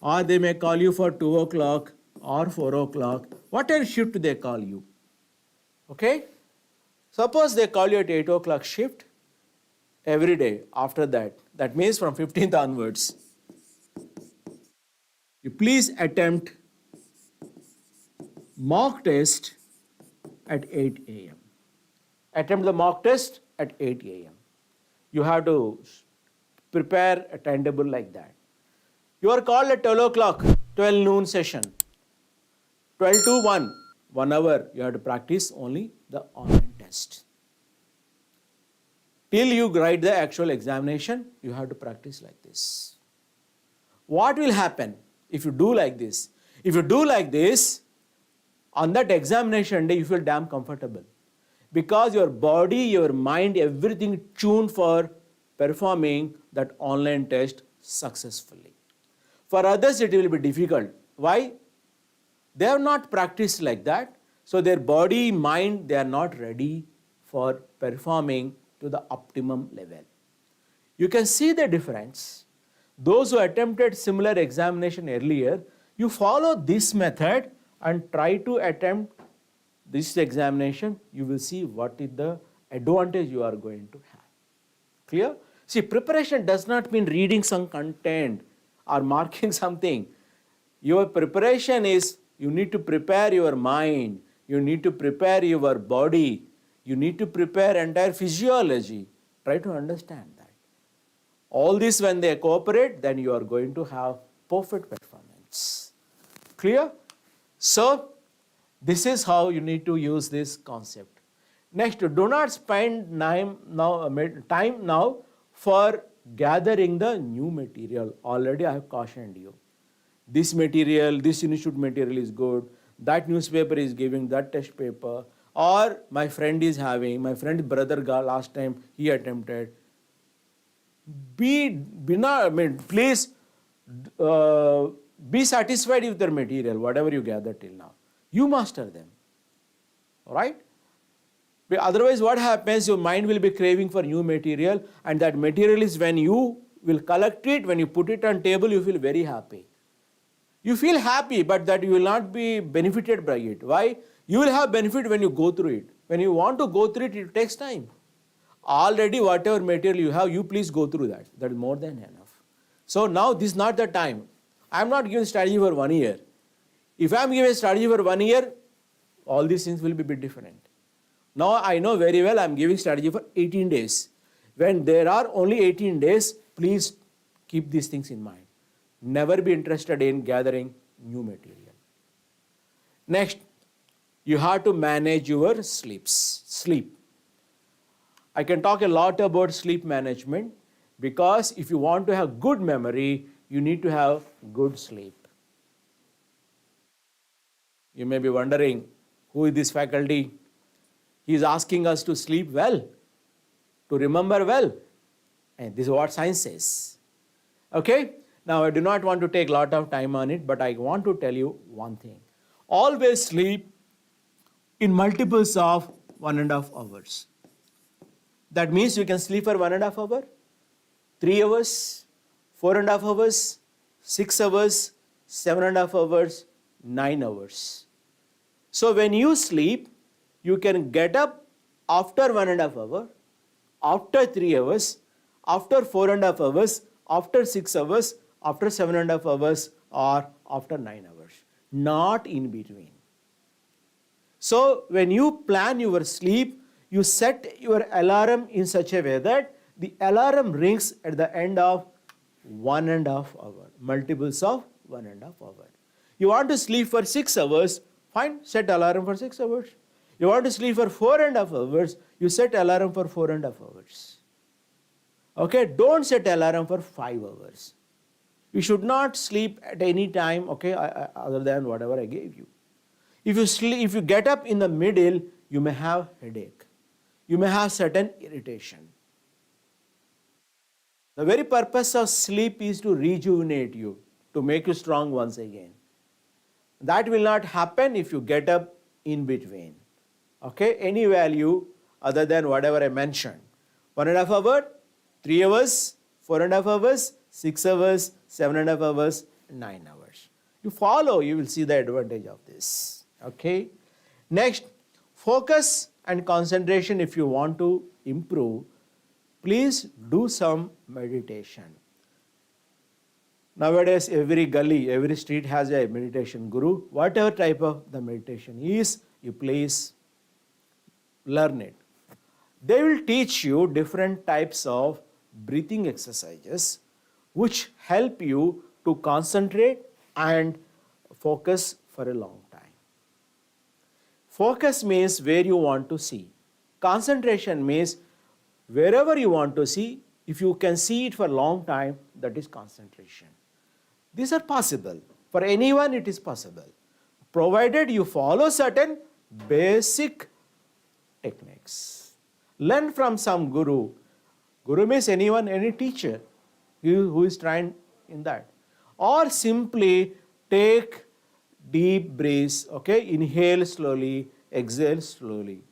[SPEAKER 1] or they may call you for 2 o'clock or 4 o'clock, whatever shift they call you. Okay? Suppose they call you at 8 o'clock shift every day after that. That means from 15th onwards. You please attempt mock test at 8 a.m. Attempt the mock test at 8 a.m. You have to prepare a timetable like that. You are called at 12 o'clock, 12 noon session. 12 to 1 hour, you have to practice only the online test. Till you write the actual examination, you have to practice like this. What will happen if you do like this? If you do like this, on that examination day, you feel damn comfortable. Because your body, your mind, everything tuned for performing that online test successfully. For others, it will be difficult. Why? They have not practiced like that. So their body, mind, they are not ready for performing to the optimum level. You can see the difference. Those who attempted similar examination earlier, you follow this method and try to attempt this examination, you will see what is the advantage you are going to have. Clear? See, preparation does not mean reading some content or marking something. Your preparation is, you need to prepare your mind, you need to prepare your body, you need to prepare entire physiology. Try to understand that. All this when they cooperate, then you are going to have perfect performance. Clear? So, this is how you need to use this concept. Next, do not spend time now for gathering the new material. Already I have cautioned you. This material, this institute material is good, that newspaper is giving that test paper, or my friend is having, my friend's brother last time he attempted. Please be satisfied with their material, whatever you gather till now. You master them. Alright? Otherwise what happens, your mind will be craving for new material, and that material is when you will collect it, when you put it on table, you feel very happy. You feel happy, but that you will not be benefited by it. Why? You will have benefit when you go through it. When you want to go through it, it takes time. Already whatever material you have, you please go through that. That is more than enough. So now this is not the time. I am not giving strategy for 1 year. If I am giving strategy for 1 year, all these things will be a bit different. Now I know very well I am giving strategy for 18 days. When there are only 18 days, please keep these things in mind. Never be interested in gathering new material. Next, you have to manage your sleep. I can talk a lot about sleep management, because if you want to have good memory, you need to have good sleep. You may be wondering, who is this faculty? He is asking us to sleep well, to remember well. And this is what science says. Okay? Now I do not want to take a lot of time on it, but I want to tell you one thing. Always sleep in multiples of 1.5 hours. That means you can sleep for 1.5 hours, 3 hours, 4.5 hours, 6 hours, 7.5 hours, 9 hours. So when you sleep, you can get up after 1.5 hours, after 3 hours, after 4.5 hours, after 6 hours, after 7.5 hours, or after 9 hours. Not in between. So when you plan your sleep, you set your alarm in such a way that the alarm rings at the end of 1.5 hour, multiples of 1.5 hour. You want to sleep for 6 hours, fine, set alarm for 6 hours. You want to sleep for 4.5 hours, you set alarm for 4.5 hours. Okay, don't set alarm for 5 hours. You should not sleep at any time, okay, other than whatever I gave you. If you get up in the middle, you may have headache. You may have certain irritation. The very purpose of sleep is to rejuvenate you, to make you strong once again. That will not happen if you get up in between. Okay, any value other than whatever I mentioned. 1.5 hour, 3 hours, 4.5 hours, 6 hours, 7.5 hours, 9 hours. You follow, you will see the advantage of this. Okay. Next, focus and concentration. If you want to improve, please do some meditation. Nowadays, every gully, every street has a meditation guru. Whatever type of the meditation is, you please learn it. They will teach you different types of breathing exercises which help you to concentrate and focus for a long time. Focus means where you want to see. Concentration means wherever you want to see, if you can see it for a long time, that is concentration. These are possible. For anyone it is possible, provided you follow certain basic techniques. Learn from some guru. Guru means anyone, any teacher who is trained in that. Or simply take deep breaths, okay? Inhale slowly, exhale slowly.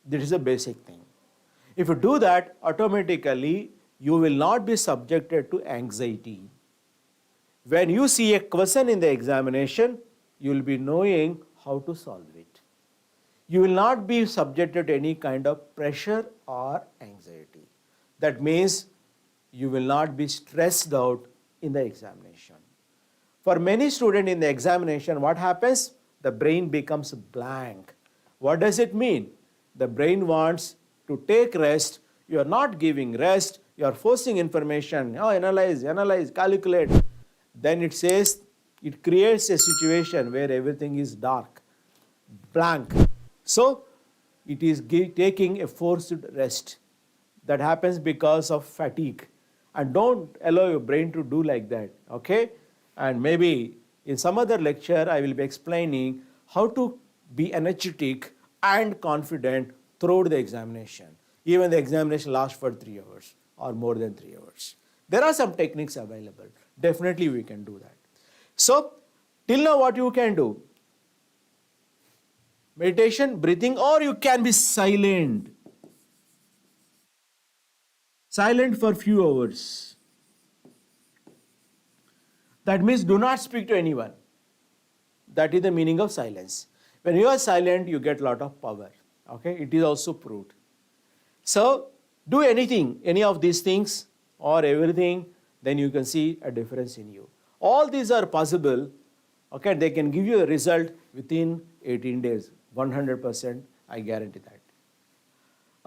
[SPEAKER 1] This is a basic thing. If you do that, automatically you will not be subjected to anxiety. When you see a question in the examination, you will be knowing how to solve it. You will not be subjected to any kind of pressure or anxiety. That means you will not be stressed out in the examination. For many students in the examination, what happens? The brain becomes blank. What does it mean? The brain wants to take rest. You are not giving rest. You are forcing information. Oh, analyze, calculate. Then it says, it creates a situation where everything is dark, blank. So, it is taking a forced rest. That happens because of fatigue. And don't allow your brain to do like that, okay? And maybe in some other lecture, I will be explaining how to be energetic and confident throughout the examination. Even the examination lasts for 3 hours or more than 3 hours. There are some techniques available. Definitely we can do that. So, till now what you can do? Meditation, breathing, or you can be silent. Silent for few hours. That means do not speak to anyone. That is the meaning of silence. When you are silent, you get a lot of power. Okay, it is also proved. So, do anything, any of these things or everything, then you can see a difference in you. All these are possible. Okay, they can give you a result within 18 days. 100%, I guarantee that.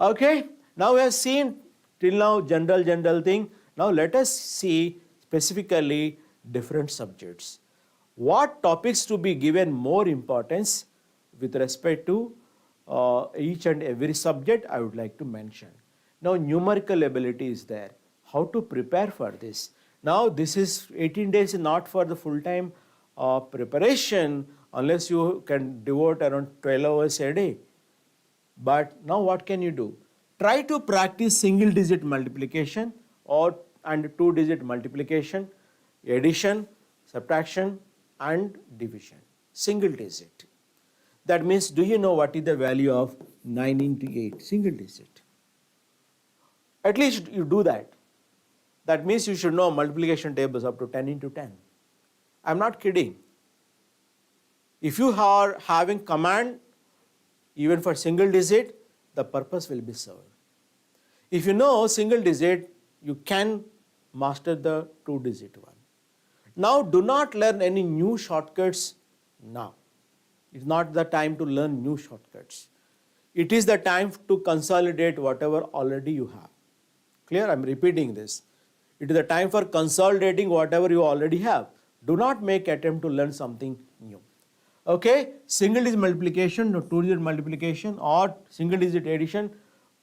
[SPEAKER 1] Okay, now we have seen till now general thing. Now let us see specifically different subjects. What topics to be given more importance with respect to each and every subject I would like to mention. Now numerical ability is there. How to prepare for this? Now this is 18 days not for the full-time preparation unless you can devote around 12 hours a day. But now what can you do? Try to practice single-digit multiplication and two-digit multiplication, addition, subtraction, and division. Single digit. That means, do you know what is the value of 9 into 8? Single digit. At least you do that. That means you should know multiplication tables up to 10 into 10. I'm not kidding. If you are having command even for single digit, the purpose will be served. If you know single digit, you can master the two-digit one. Now, do not learn any new shortcuts now. It's not the time to learn new shortcuts. It is the time to consolidate whatever already you have. Clear? I am repeating this. It is the time for consolidating whatever you already have. Do not make attempt to learn something new. Okay, single digit multiplication, or two digit multiplication, or single digit addition,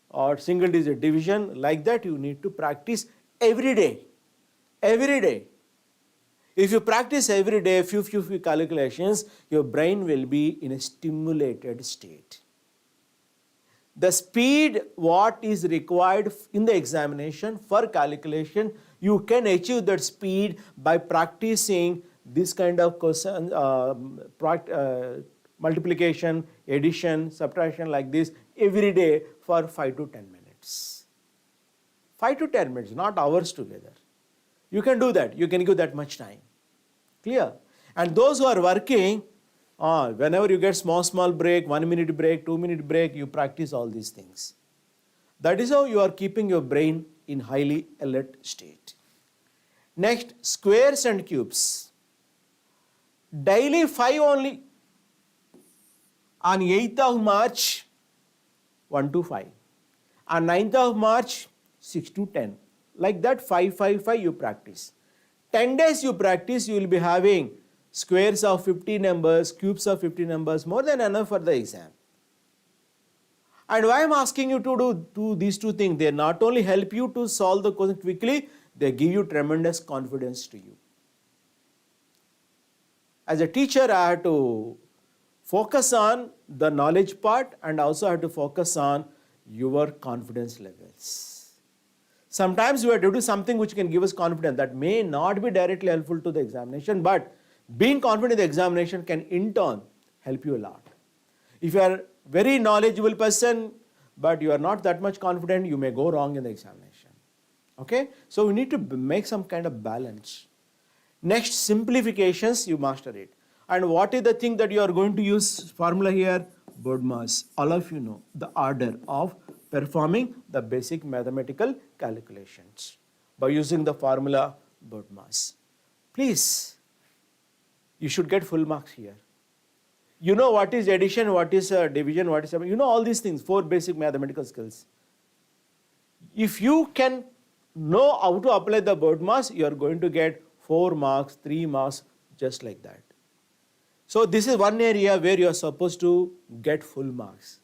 [SPEAKER 1] or single digit division, like that you need to practice every day. Every day. If you practice every day few calculations, your brain will be in a stimulated state. The speed what is required in the examination for calculation, you can achieve that speed by practicing this kind of question, multiplication, addition, subtraction like this every day for 5 to 10 minutes. 5 to 10 minutes, not hours together. You can do that. You can give that much time. Clear? And those who are working, whenever you get small break, 1 minute break, 2 minute break, you practice all these things. That is how you are keeping your brain in highly alert state. Next, squares and cubes. Daily 5 only. On 8th of March, 1 to 5. On 9th of March, 6 to 10. Like that, 5, 5, 5 you practice. 10 days you practice, you will be having squares of 50 numbers, cubes of 50 numbers, more than enough for the exam. And why I am asking you to do these two things? They not only help you to solve the question quickly, they give you tremendous confidence to you. As a teacher, I have to focus on the knowledge part and also have to focus on your confidence levels. Sometimes we have to do something which can give us confidence that may not be directly helpful to the examination, but being confident in the examination can in turn help you a lot. If you are a very knowledgeable person, but you are not that much confident, you may go wrong in the examination. Okay? So we need to make some kind of balance. Next, simplifications, you master it. And what is the thing that you are going to use formula here? BODMAS. All of you know the order of performing the basic mathematical calculations by using the formula BODMAS. Please, you should get full marks here. You know what is addition, what is division, what is, you know all these things, 4 basic mathematical skills. If you can know how to apply the BODMAS, you are going to get 4 marks, 3 marks, just like that. So this is one area where you are supposed to get full marks.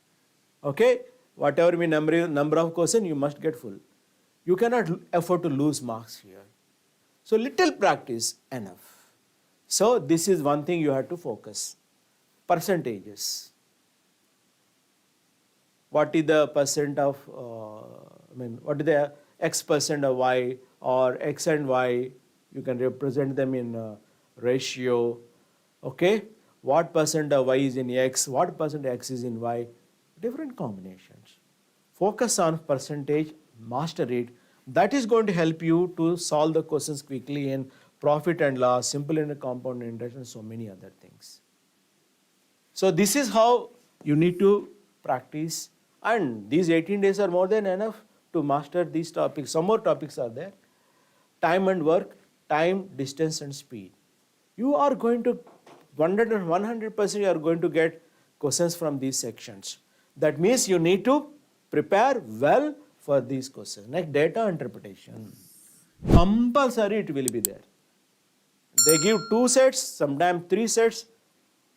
[SPEAKER 1] Okay? Whatever be number of questions, you must get full. You cannot afford to lose marks here. So little practice, enough. So this is one thing you have to focus. Percentages. What is the percent of, what is the X percent of Y, or X and Y, you can represent them in ratio. Okay? What percent of Y is in X, what percent of X is in Y, different combinations. Focus on percentage, master it. That is going to help you to solve the questions quickly in profit and loss, simple and compound interest, and so many other things. So this is how you need to practice, and these 18 days are more than enough to master these topics. Some more topics are there. Time and work, time, distance and speed. You are going to 100% you are going to get questions from these sections. That means you need to prepare well for these questions. Next, data interpretation. Compulsory it will be there. They give 2 sets, sometimes 3 sets.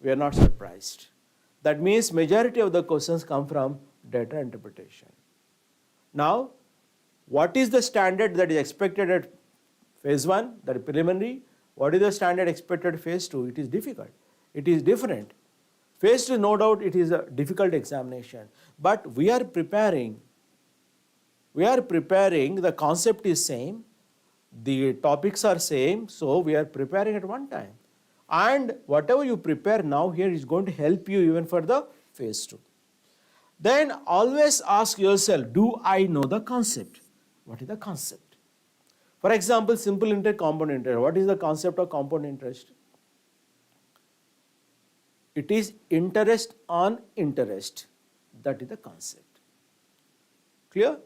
[SPEAKER 1] We are not surprised. That means majority of the questions come from data interpretation. Now, what is the standard that is expected at phase 1, that is preliminary? What is the standard expected at phase 2? It is difficult. It is different. Phase 2, no doubt, it is a difficult examination. But we are preparing. The concept is same. The topics are same. So we are preparing at one time. And whatever you prepare now here is going to help you even for the phase 2. Then always ask yourself, do I know the concept? What is the concept? For example, simple interest, compound interest. What is the concept of compound interest? It is interest on interest. That is the concept. Clear?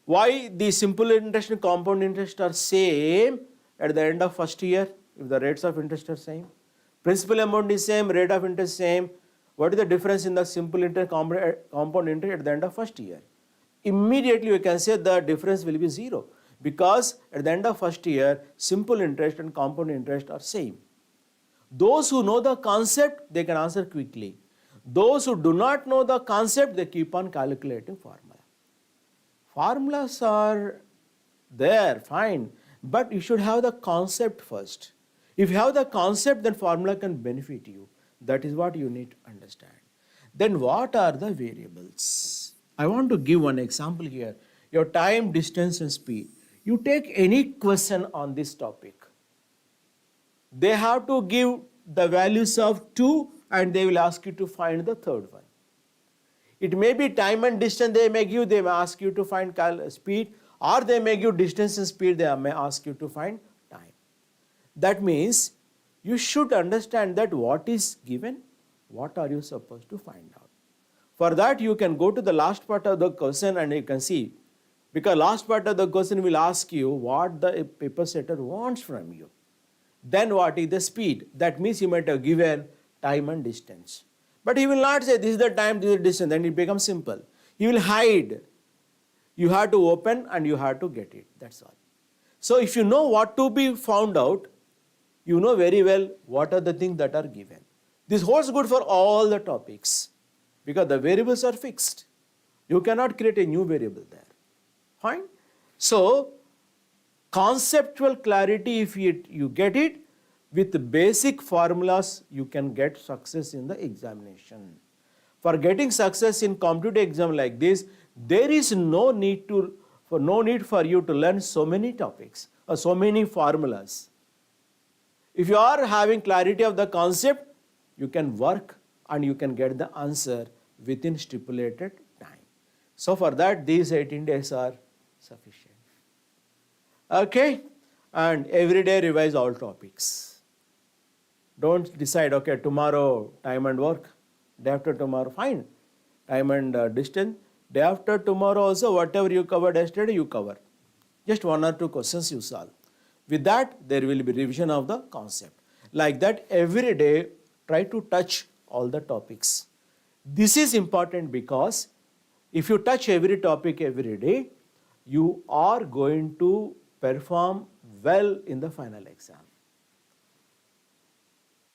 [SPEAKER 1] Why the simple interest and compound interest are same at the end of first year if the rates of interest are same? Principal amount is same, rate of interest same. what is the difference in the simple interest, compound interest at the end of first year? Immediately you can say the difference will be 0, because at the end of first year, simple interest and compound interest are same. Those who know the concept, they can answer quickly. Those who do not know the concept, they keep on calculating formula. Formulas are there, fine, but you should have the concept first. If you have the concept, then formula can benefit you. That is what you need to understand. Then what are the variables? I want to give one example here. Your time, distance and speed. You take any question on this topic. They have to give the values of 2 and they will ask you to find the third one. It may be time and distance they may give, they may ask you to find speed, or they may give distance and speed, they may ask you to find time. That means you should understand that what is given, what are you supposed to find out. For that you can go to the last part of the question and you can see, because last part of the question will ask you what the paper setter wants from you. Then what is the speed? That means you might have given time and distance. But he will not say this is the time, this is the distance, then it becomes simple. He will hide. You have to open and you have to get it, that's all. So if you know what to be found out, you know very well what are the things that are given. This holds good for all the topics because the variables are fixed. You cannot create a new variable there. Fine? So, conceptual clarity, if you get it, with basic formulas, you can get success in the examination. For getting success in competitive exam like this, there is no need for you to learn so many topics or so many formulas. If you are having clarity of the concept, you can work and you can get the answer within stipulated time. So for that, these 18 days are sufficient. Okay, and every day revise all topics. Don't decide, okay, tomorrow time and work, day after tomorrow, fine, time and distance. Day after tomorrow also, whatever you covered yesterday, you cover. Just 1 or 2 questions you solve. With that, there will be revision of the concept. Like that, every day, try to touch all the topics. This is important because if you touch every topic every day, you are going to perform well in the final exam.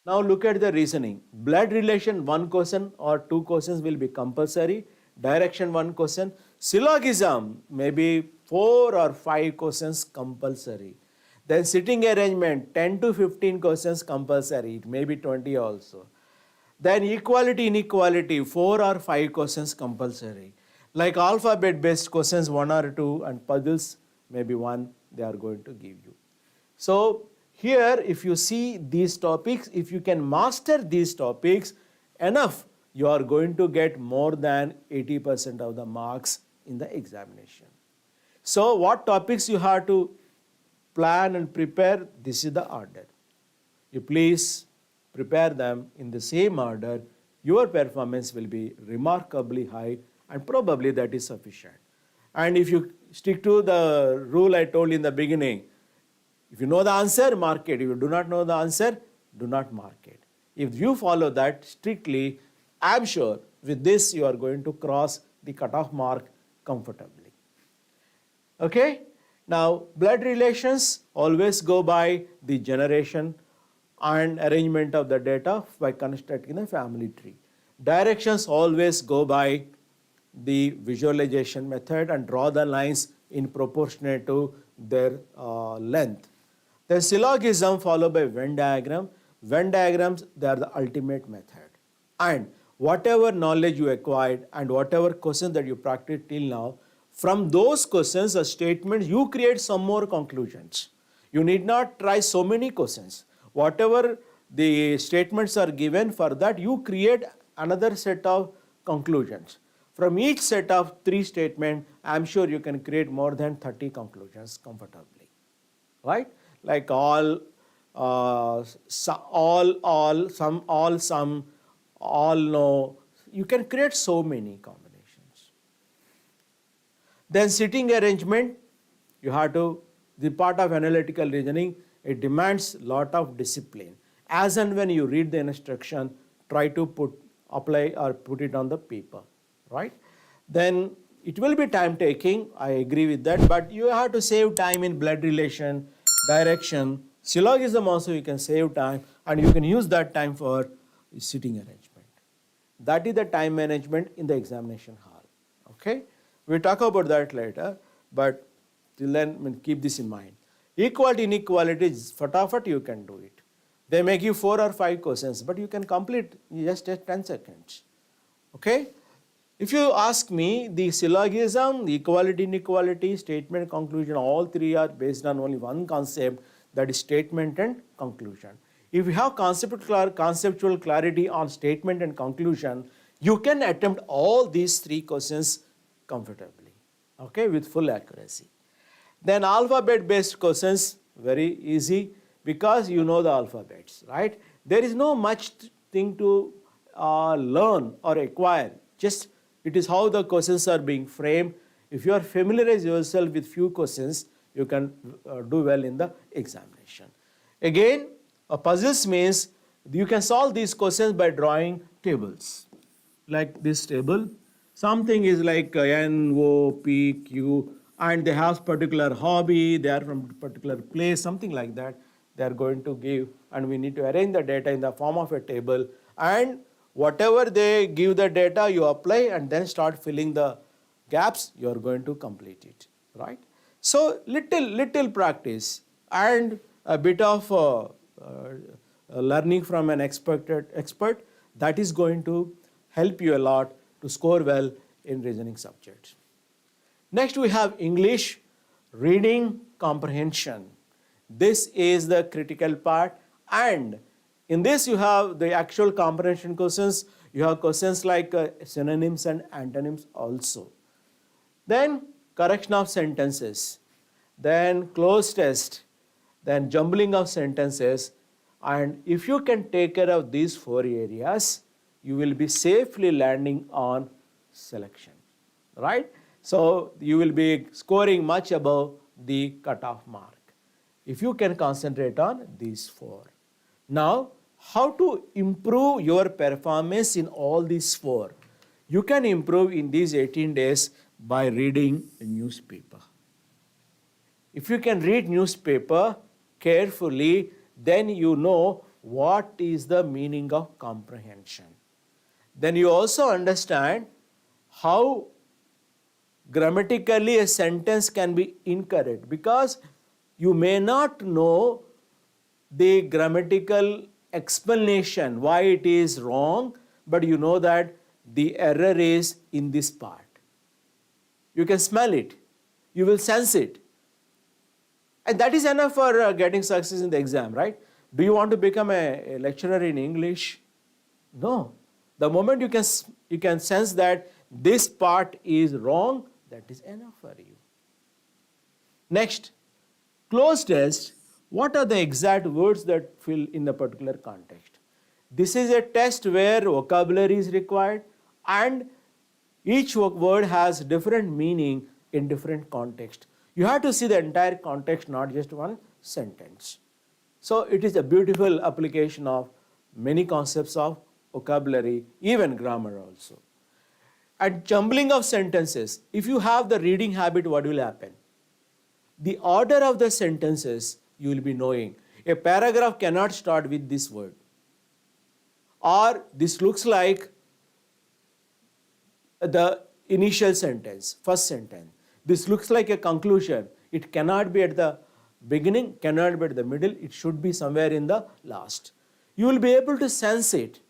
[SPEAKER 1] Now look at the reasoning. Blood relation, 1 question or 2 questions will be compulsory. Direction, 1 question. Syllogism, maybe 4 or 5 questions compulsory. Then sitting arrangement, 10 to 15 questions compulsory. It may be 20 also. Then equality, inequality, 4 or 5 questions compulsory. Like alphabet based questions, 1 or 2, and puzzles, maybe 1 they are going to give you. So here, if you see these topics, if you can master these topics enough, you are going to get more than 80% of the marks in the examination. So what topics you have to plan and prepare, this is the order. You please prepare them in the same order. Your performance will be remarkably high and probably that is sufficient. And if you stick to the rule I told you in the beginning, if you know the answer, mark it. If you do not know the answer, do not mark it. If you follow that strictly, I am sure with this you are going to cross the cutoff mark comfortably. Okay? Now, blood relations always go by the generation and arrangement of the data by constructing a family tree. Directions always go by the visualization method and draw the lines in proportionate to their length. The syllogism followed by Venn diagram. Venn diagrams, they are the ultimate method. And whatever knowledge you acquired and whatever questions that you practiced till now, from those questions or statements, you create some more conclusions. You need not try so many questions. Whatever the statements are given, for that you create another set of conclusions. From each set of 3 statements, I am sure you can create more than 30 conclusions comfortably. Right? Like all, some, all, no. You can create so many combinations. Then sitting arrangement, you have to, the part of analytical reasoning, it demands lot of discipline. As and when you read the instruction, try to put apply or put it on the paper, right? Then it will be time taking, I agree with that, but you have to save time in blood relation, direction, syllogism also you can save time, and you can use that time for sitting arrangement. That is the time management in the examination hall. Okay, we'll talk about that later, but till then keep this in mind. Equality, inequality, fatafat you can do it. They make you 4 or 5 questions, but you can complete just 10 seconds. Okay. If you ask me, the syllogism, the equality, inequality, statement, conclusion, all three are based on only one concept, that is statement and conclusion. If you have conceptual clarity on statement and conclusion, you can attempt all these 3 questions comfortably, okay, with full accuracy. Then alphabet based questions, very easy because you know the alphabets, right? There is no much thing to learn or acquire, just it is how the questions are being framed. If you are familiarize yourself with few questions, you can do well in the examination. Again, puzzles means you can solve these questions by drawing tables. Like this table, something is like N, O, P, Q, and they have particular hobby, they are from particular place, something like that. They are going to give, and we need to arrange the data in the form of a table, and whatever they give the data, you apply and then start filling the gaps, you are going to complete it, right? So little practice and a bit of learning from an expert, that is going to help you a lot to score well in reasoning subjects. Next we have English, reading comprehension. This is the critical part, and in this you have the actual comprehension questions, you have questions like synonyms and antonyms also. Then correction of sentences, then close test, then jumbling of sentences, and if you can take care of these 4 areas, you will be safely landing on selection, right? So you will be scoring much above the cutoff mark if you can concentrate on these 4. Now, how to improve your performance in all these 4? You can improve in these 18 days by reading a newspaper. If you can read newspaper carefully, then you know what is the meaning of comprehension. Then you also understand how grammatically a sentence can be incorrect, because you may not know the grammatical explanation why it is wrong, but you know that the error is in this part. You can smell it, you will sense it, and that is enough for getting success in the exam, right? Do you want to become a lecturer in English? No. The moment you can sense that this part is wrong, that is enough for you. Next, close test. What are the exact words that fill in the particular context? This is a test where vocabulary is required, and each word has different meaning in different context. You have to see the entire context, not just one sentence. So it is a beautiful application of many concepts of vocabulary, even grammar also. And jumbling of sentences. If you have the reading habit, what will happen? The order of the sentences you will be knowing. A paragraph cannot start with this word, or this looks like the initial sentence, first sentence. This looks like a conclusion. It cannot be at the beginning, cannot be at the middle, it should be somewhere in the last. You will be able to sense it.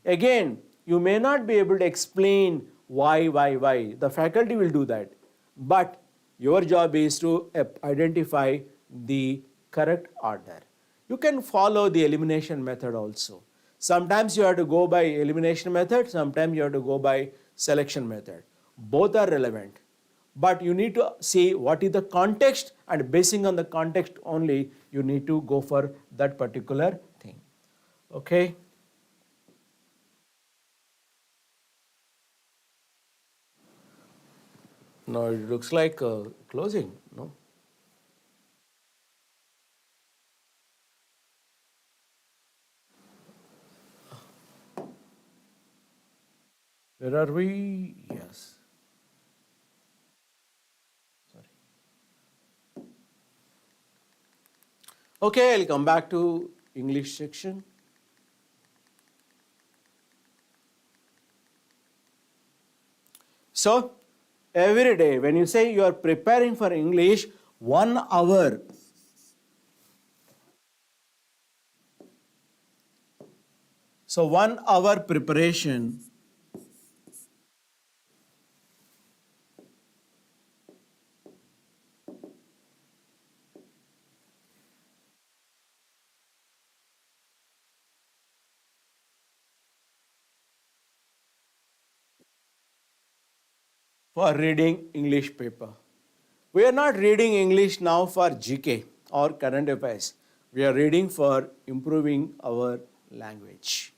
[SPEAKER 1] Again, you may not be able to explain why. The faculty will do that. But your job is to identify the correct order. You can follow the elimination method also. Sometimes you have to go by elimination method, sometimes you have to go by selection method. Both are relevant. But you need to see what is the context, and basing on the context only, you need to go for that particular thing. Okay? No, it looks like closing, no? Where are we? Yes. Sorry. Okay, I'll come back to English section. So, every day when you say you are preparing for English, 1 hour. So, 1 hour preparation for reading English paper. We are not reading English now for GK or current affairs. We are reading for improving our language.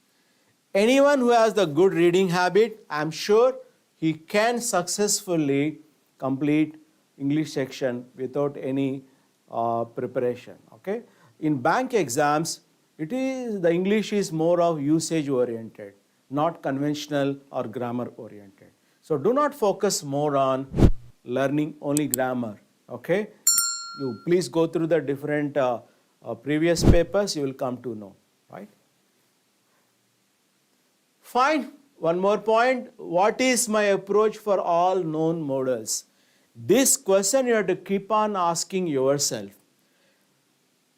[SPEAKER 1] Anyone who has the good reading habit, I am sure he can successfully complete English section without any preparation. Okay? In bank exams, the English is more of usage oriented, not conventional or grammar oriented. So do not focus more on learning only grammar. Okay? You please go through the different previous papers, you will come to know. Right? Fine. One more point. What is my approach for all known models? This question you have to keep on asking yourself.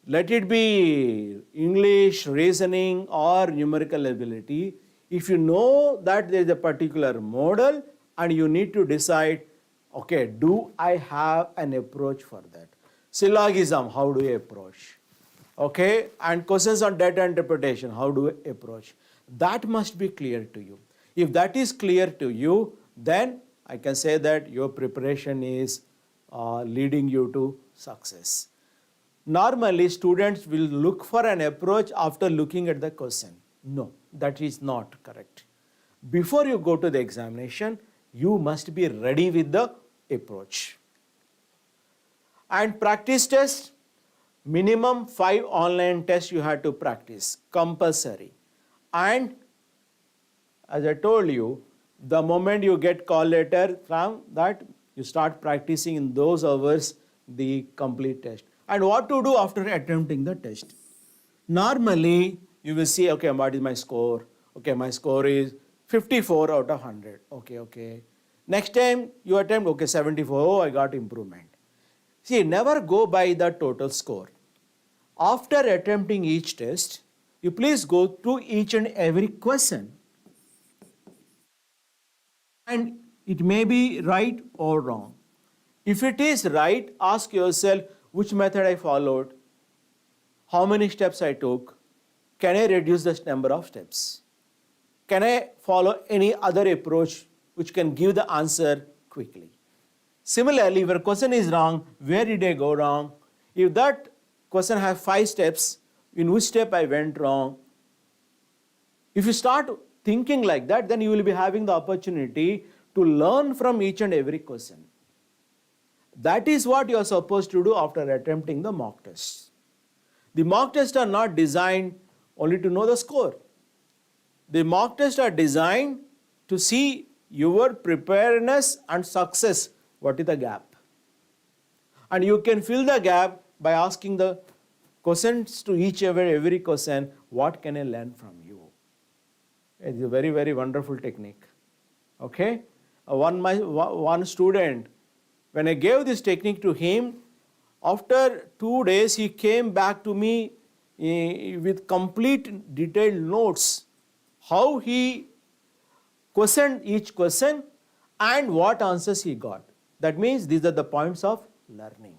[SPEAKER 1] Let it be English, reasoning, or numerical ability. If you know that there is a particular model and you need to decide, okay, do I have an approach for that? Syllogism, how do I approach? Okay, and questions on data interpretation, how do I approach? That must be clear to you. If that is clear to you, then I can say that your preparation is leading you to success. Normally, students will look for an approach after looking at the question. No, that is not correct. Before you go to the examination, you must be ready with the approach. And practice test, minimum 5 online tests you have to practice, compulsory. And as I told you, the moment you get call letter from that, you start practicing in those hours the complete test. And what to do after attempting the test? Normally, you will see, okay, what is my score? Okay, my score is 54 out of 100. Okay. Next time you attempt, okay, 74, oh, I got improvement. See, never go by the total score. After attempting each test, you please go through each and every question. And it may be right or wrong. If it is right, ask yourself which method I followed, how many steps I took, can I reduce the number of steps? Can I follow any other approach which can give the answer quickly? Similarly, if a question is wrong, where did I go wrong? If that question has 5 steps, in which step I went wrong? If you start thinking like that, then you will be having the opportunity to learn from each and every question. That is what you are supposed to do after attempting the mock tests. The mock tests are not designed only to know the score. The mock tests are designed to see your preparedness and success. What is the gap? And you can fill the gap by asking the questions to each and every question, what can I learn from you? It's a very, very wonderful technique. Okay? One student, when I gave this technique to him, after 2 days he came back to me with complete detailed notes, how he questioned each question and what answers he got. That means these are the points of learning.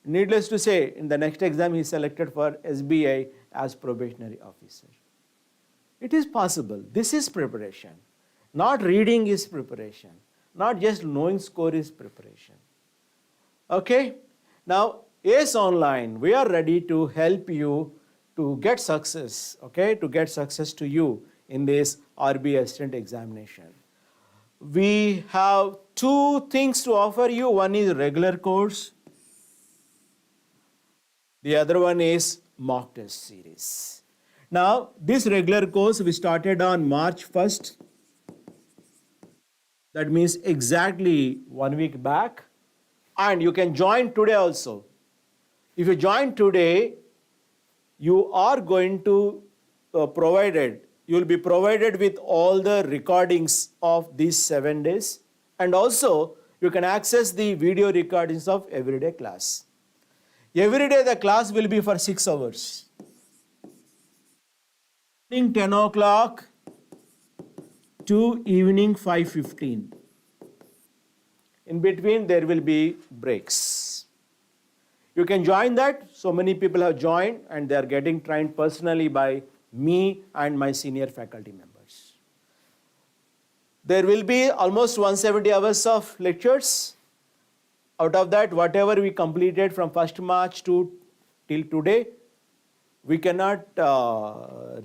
[SPEAKER 1] Needless to say, in the next exam he is selected for SBI as probationary officer. It is possible. This is preparation. Not reading is preparation. Not just knowing score is preparation. Okay? Now, ACE Online, we are ready to help you to get success, okay? To get success to you in this RBI Assistant examination. We have 2 things to offer you. One is regular course. The other one is mock test series. Now, this regular course we started on March 1st. That means exactly 1 week back. And you can join today also. If you join today, you are going to you will be provided with all the recordings of these 7 days. And also, you can access the video recordings of everyday class. Every day the class will be for 6 hours. Morning 10 o'clock to evening 5:15. In between there will be breaks. You can join that. So many people have joined and they are getting trained personally by me and my senior faculty members. There will be almost 170 hours of lectures. Out of that, whatever we completed from 1st March till today, we cannot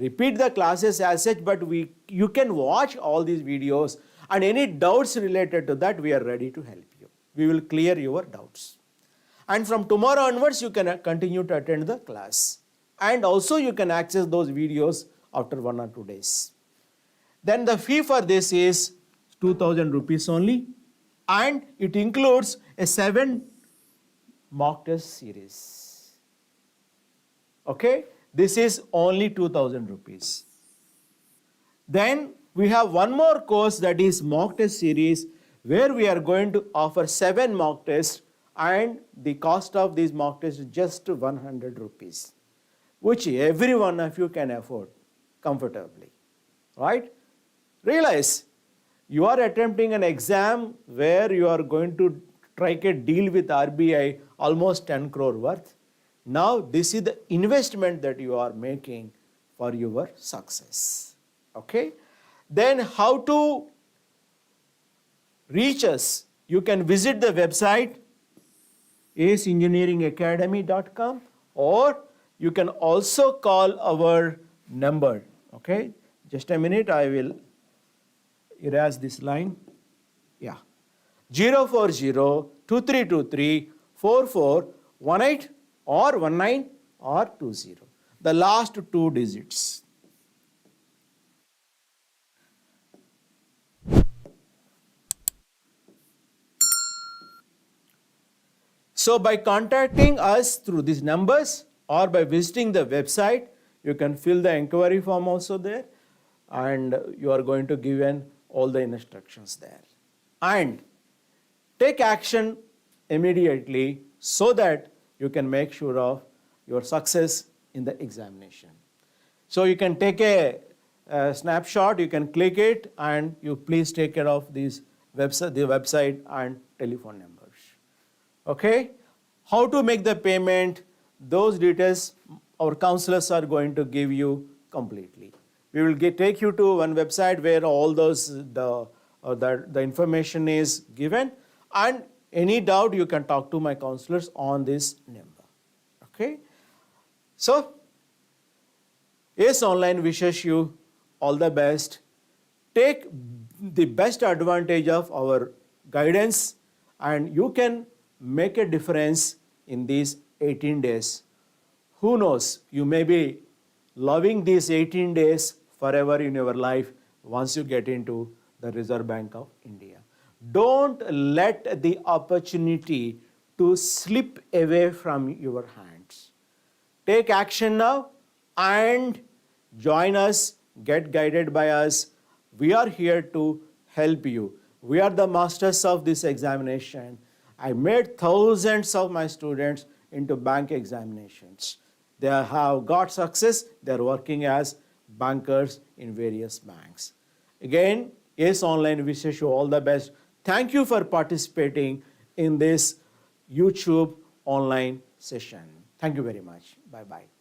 [SPEAKER 1] repeat the classes as such, but you can watch all these videos, and any doubts related to that, we are ready to help you. We will clear your doubts. And from tomorrow onwards, you can continue to attend the class. And also you can access those videos after 1 or 2 days. Then the fee for this is 2,000 rupees only, and it includes a 7 mock test series. Okay, this is only 2,000 rupees. Then we have one more course, that is mock test series, where we are going to offer 7 mock tests, and the cost of these mock tests is just 100 rupees, which every one of you can afford comfortably, right? Realize you are attempting an exam where you are going to strike a deal with RBI almost 10 crore worth. Now this is the investment that you are making for your success. Okay? Then how to reach us? You can visit the website aceengineeringacademy.com, or you can also call our number. Okay? Just a minute, I will erase this line. Yeah. 040-2323-4418 or 19 or 20. The last 2 digits. So by contacting us through these numbers or by visiting the website, you can fill the inquiry form also there, and you are going to given all the instructions there. And take action immediately so that you can make sure of your success in the examination. So you can take a snapshot, you can click it, and you please take care of these the website and telephone numbers. Okay? How to make the payment, those details our counselors are going to give you completely. We will take you to one website where all those the information is given, and any doubt you can talk to my counselors on this number. Okay? So, ACE Online wishes you all the best. Take the best advantage of our guidance, and you can make a difference in these 18 days. Who knows, you may be loving these 18 days forever in your life once you get into the Reserve Bank of India. Don't let the opportunity to slip away from your hands. Take action now and join us, get guided by us. We are here to help you. We are the masters of this examination. I made thousands of my students into bank examinations. They have got success. They are working as bankers in various banks. Again, ACE Online wishes you all the best. Thank you for participating in this YouTube online session. Thank you very much. Bye-bye.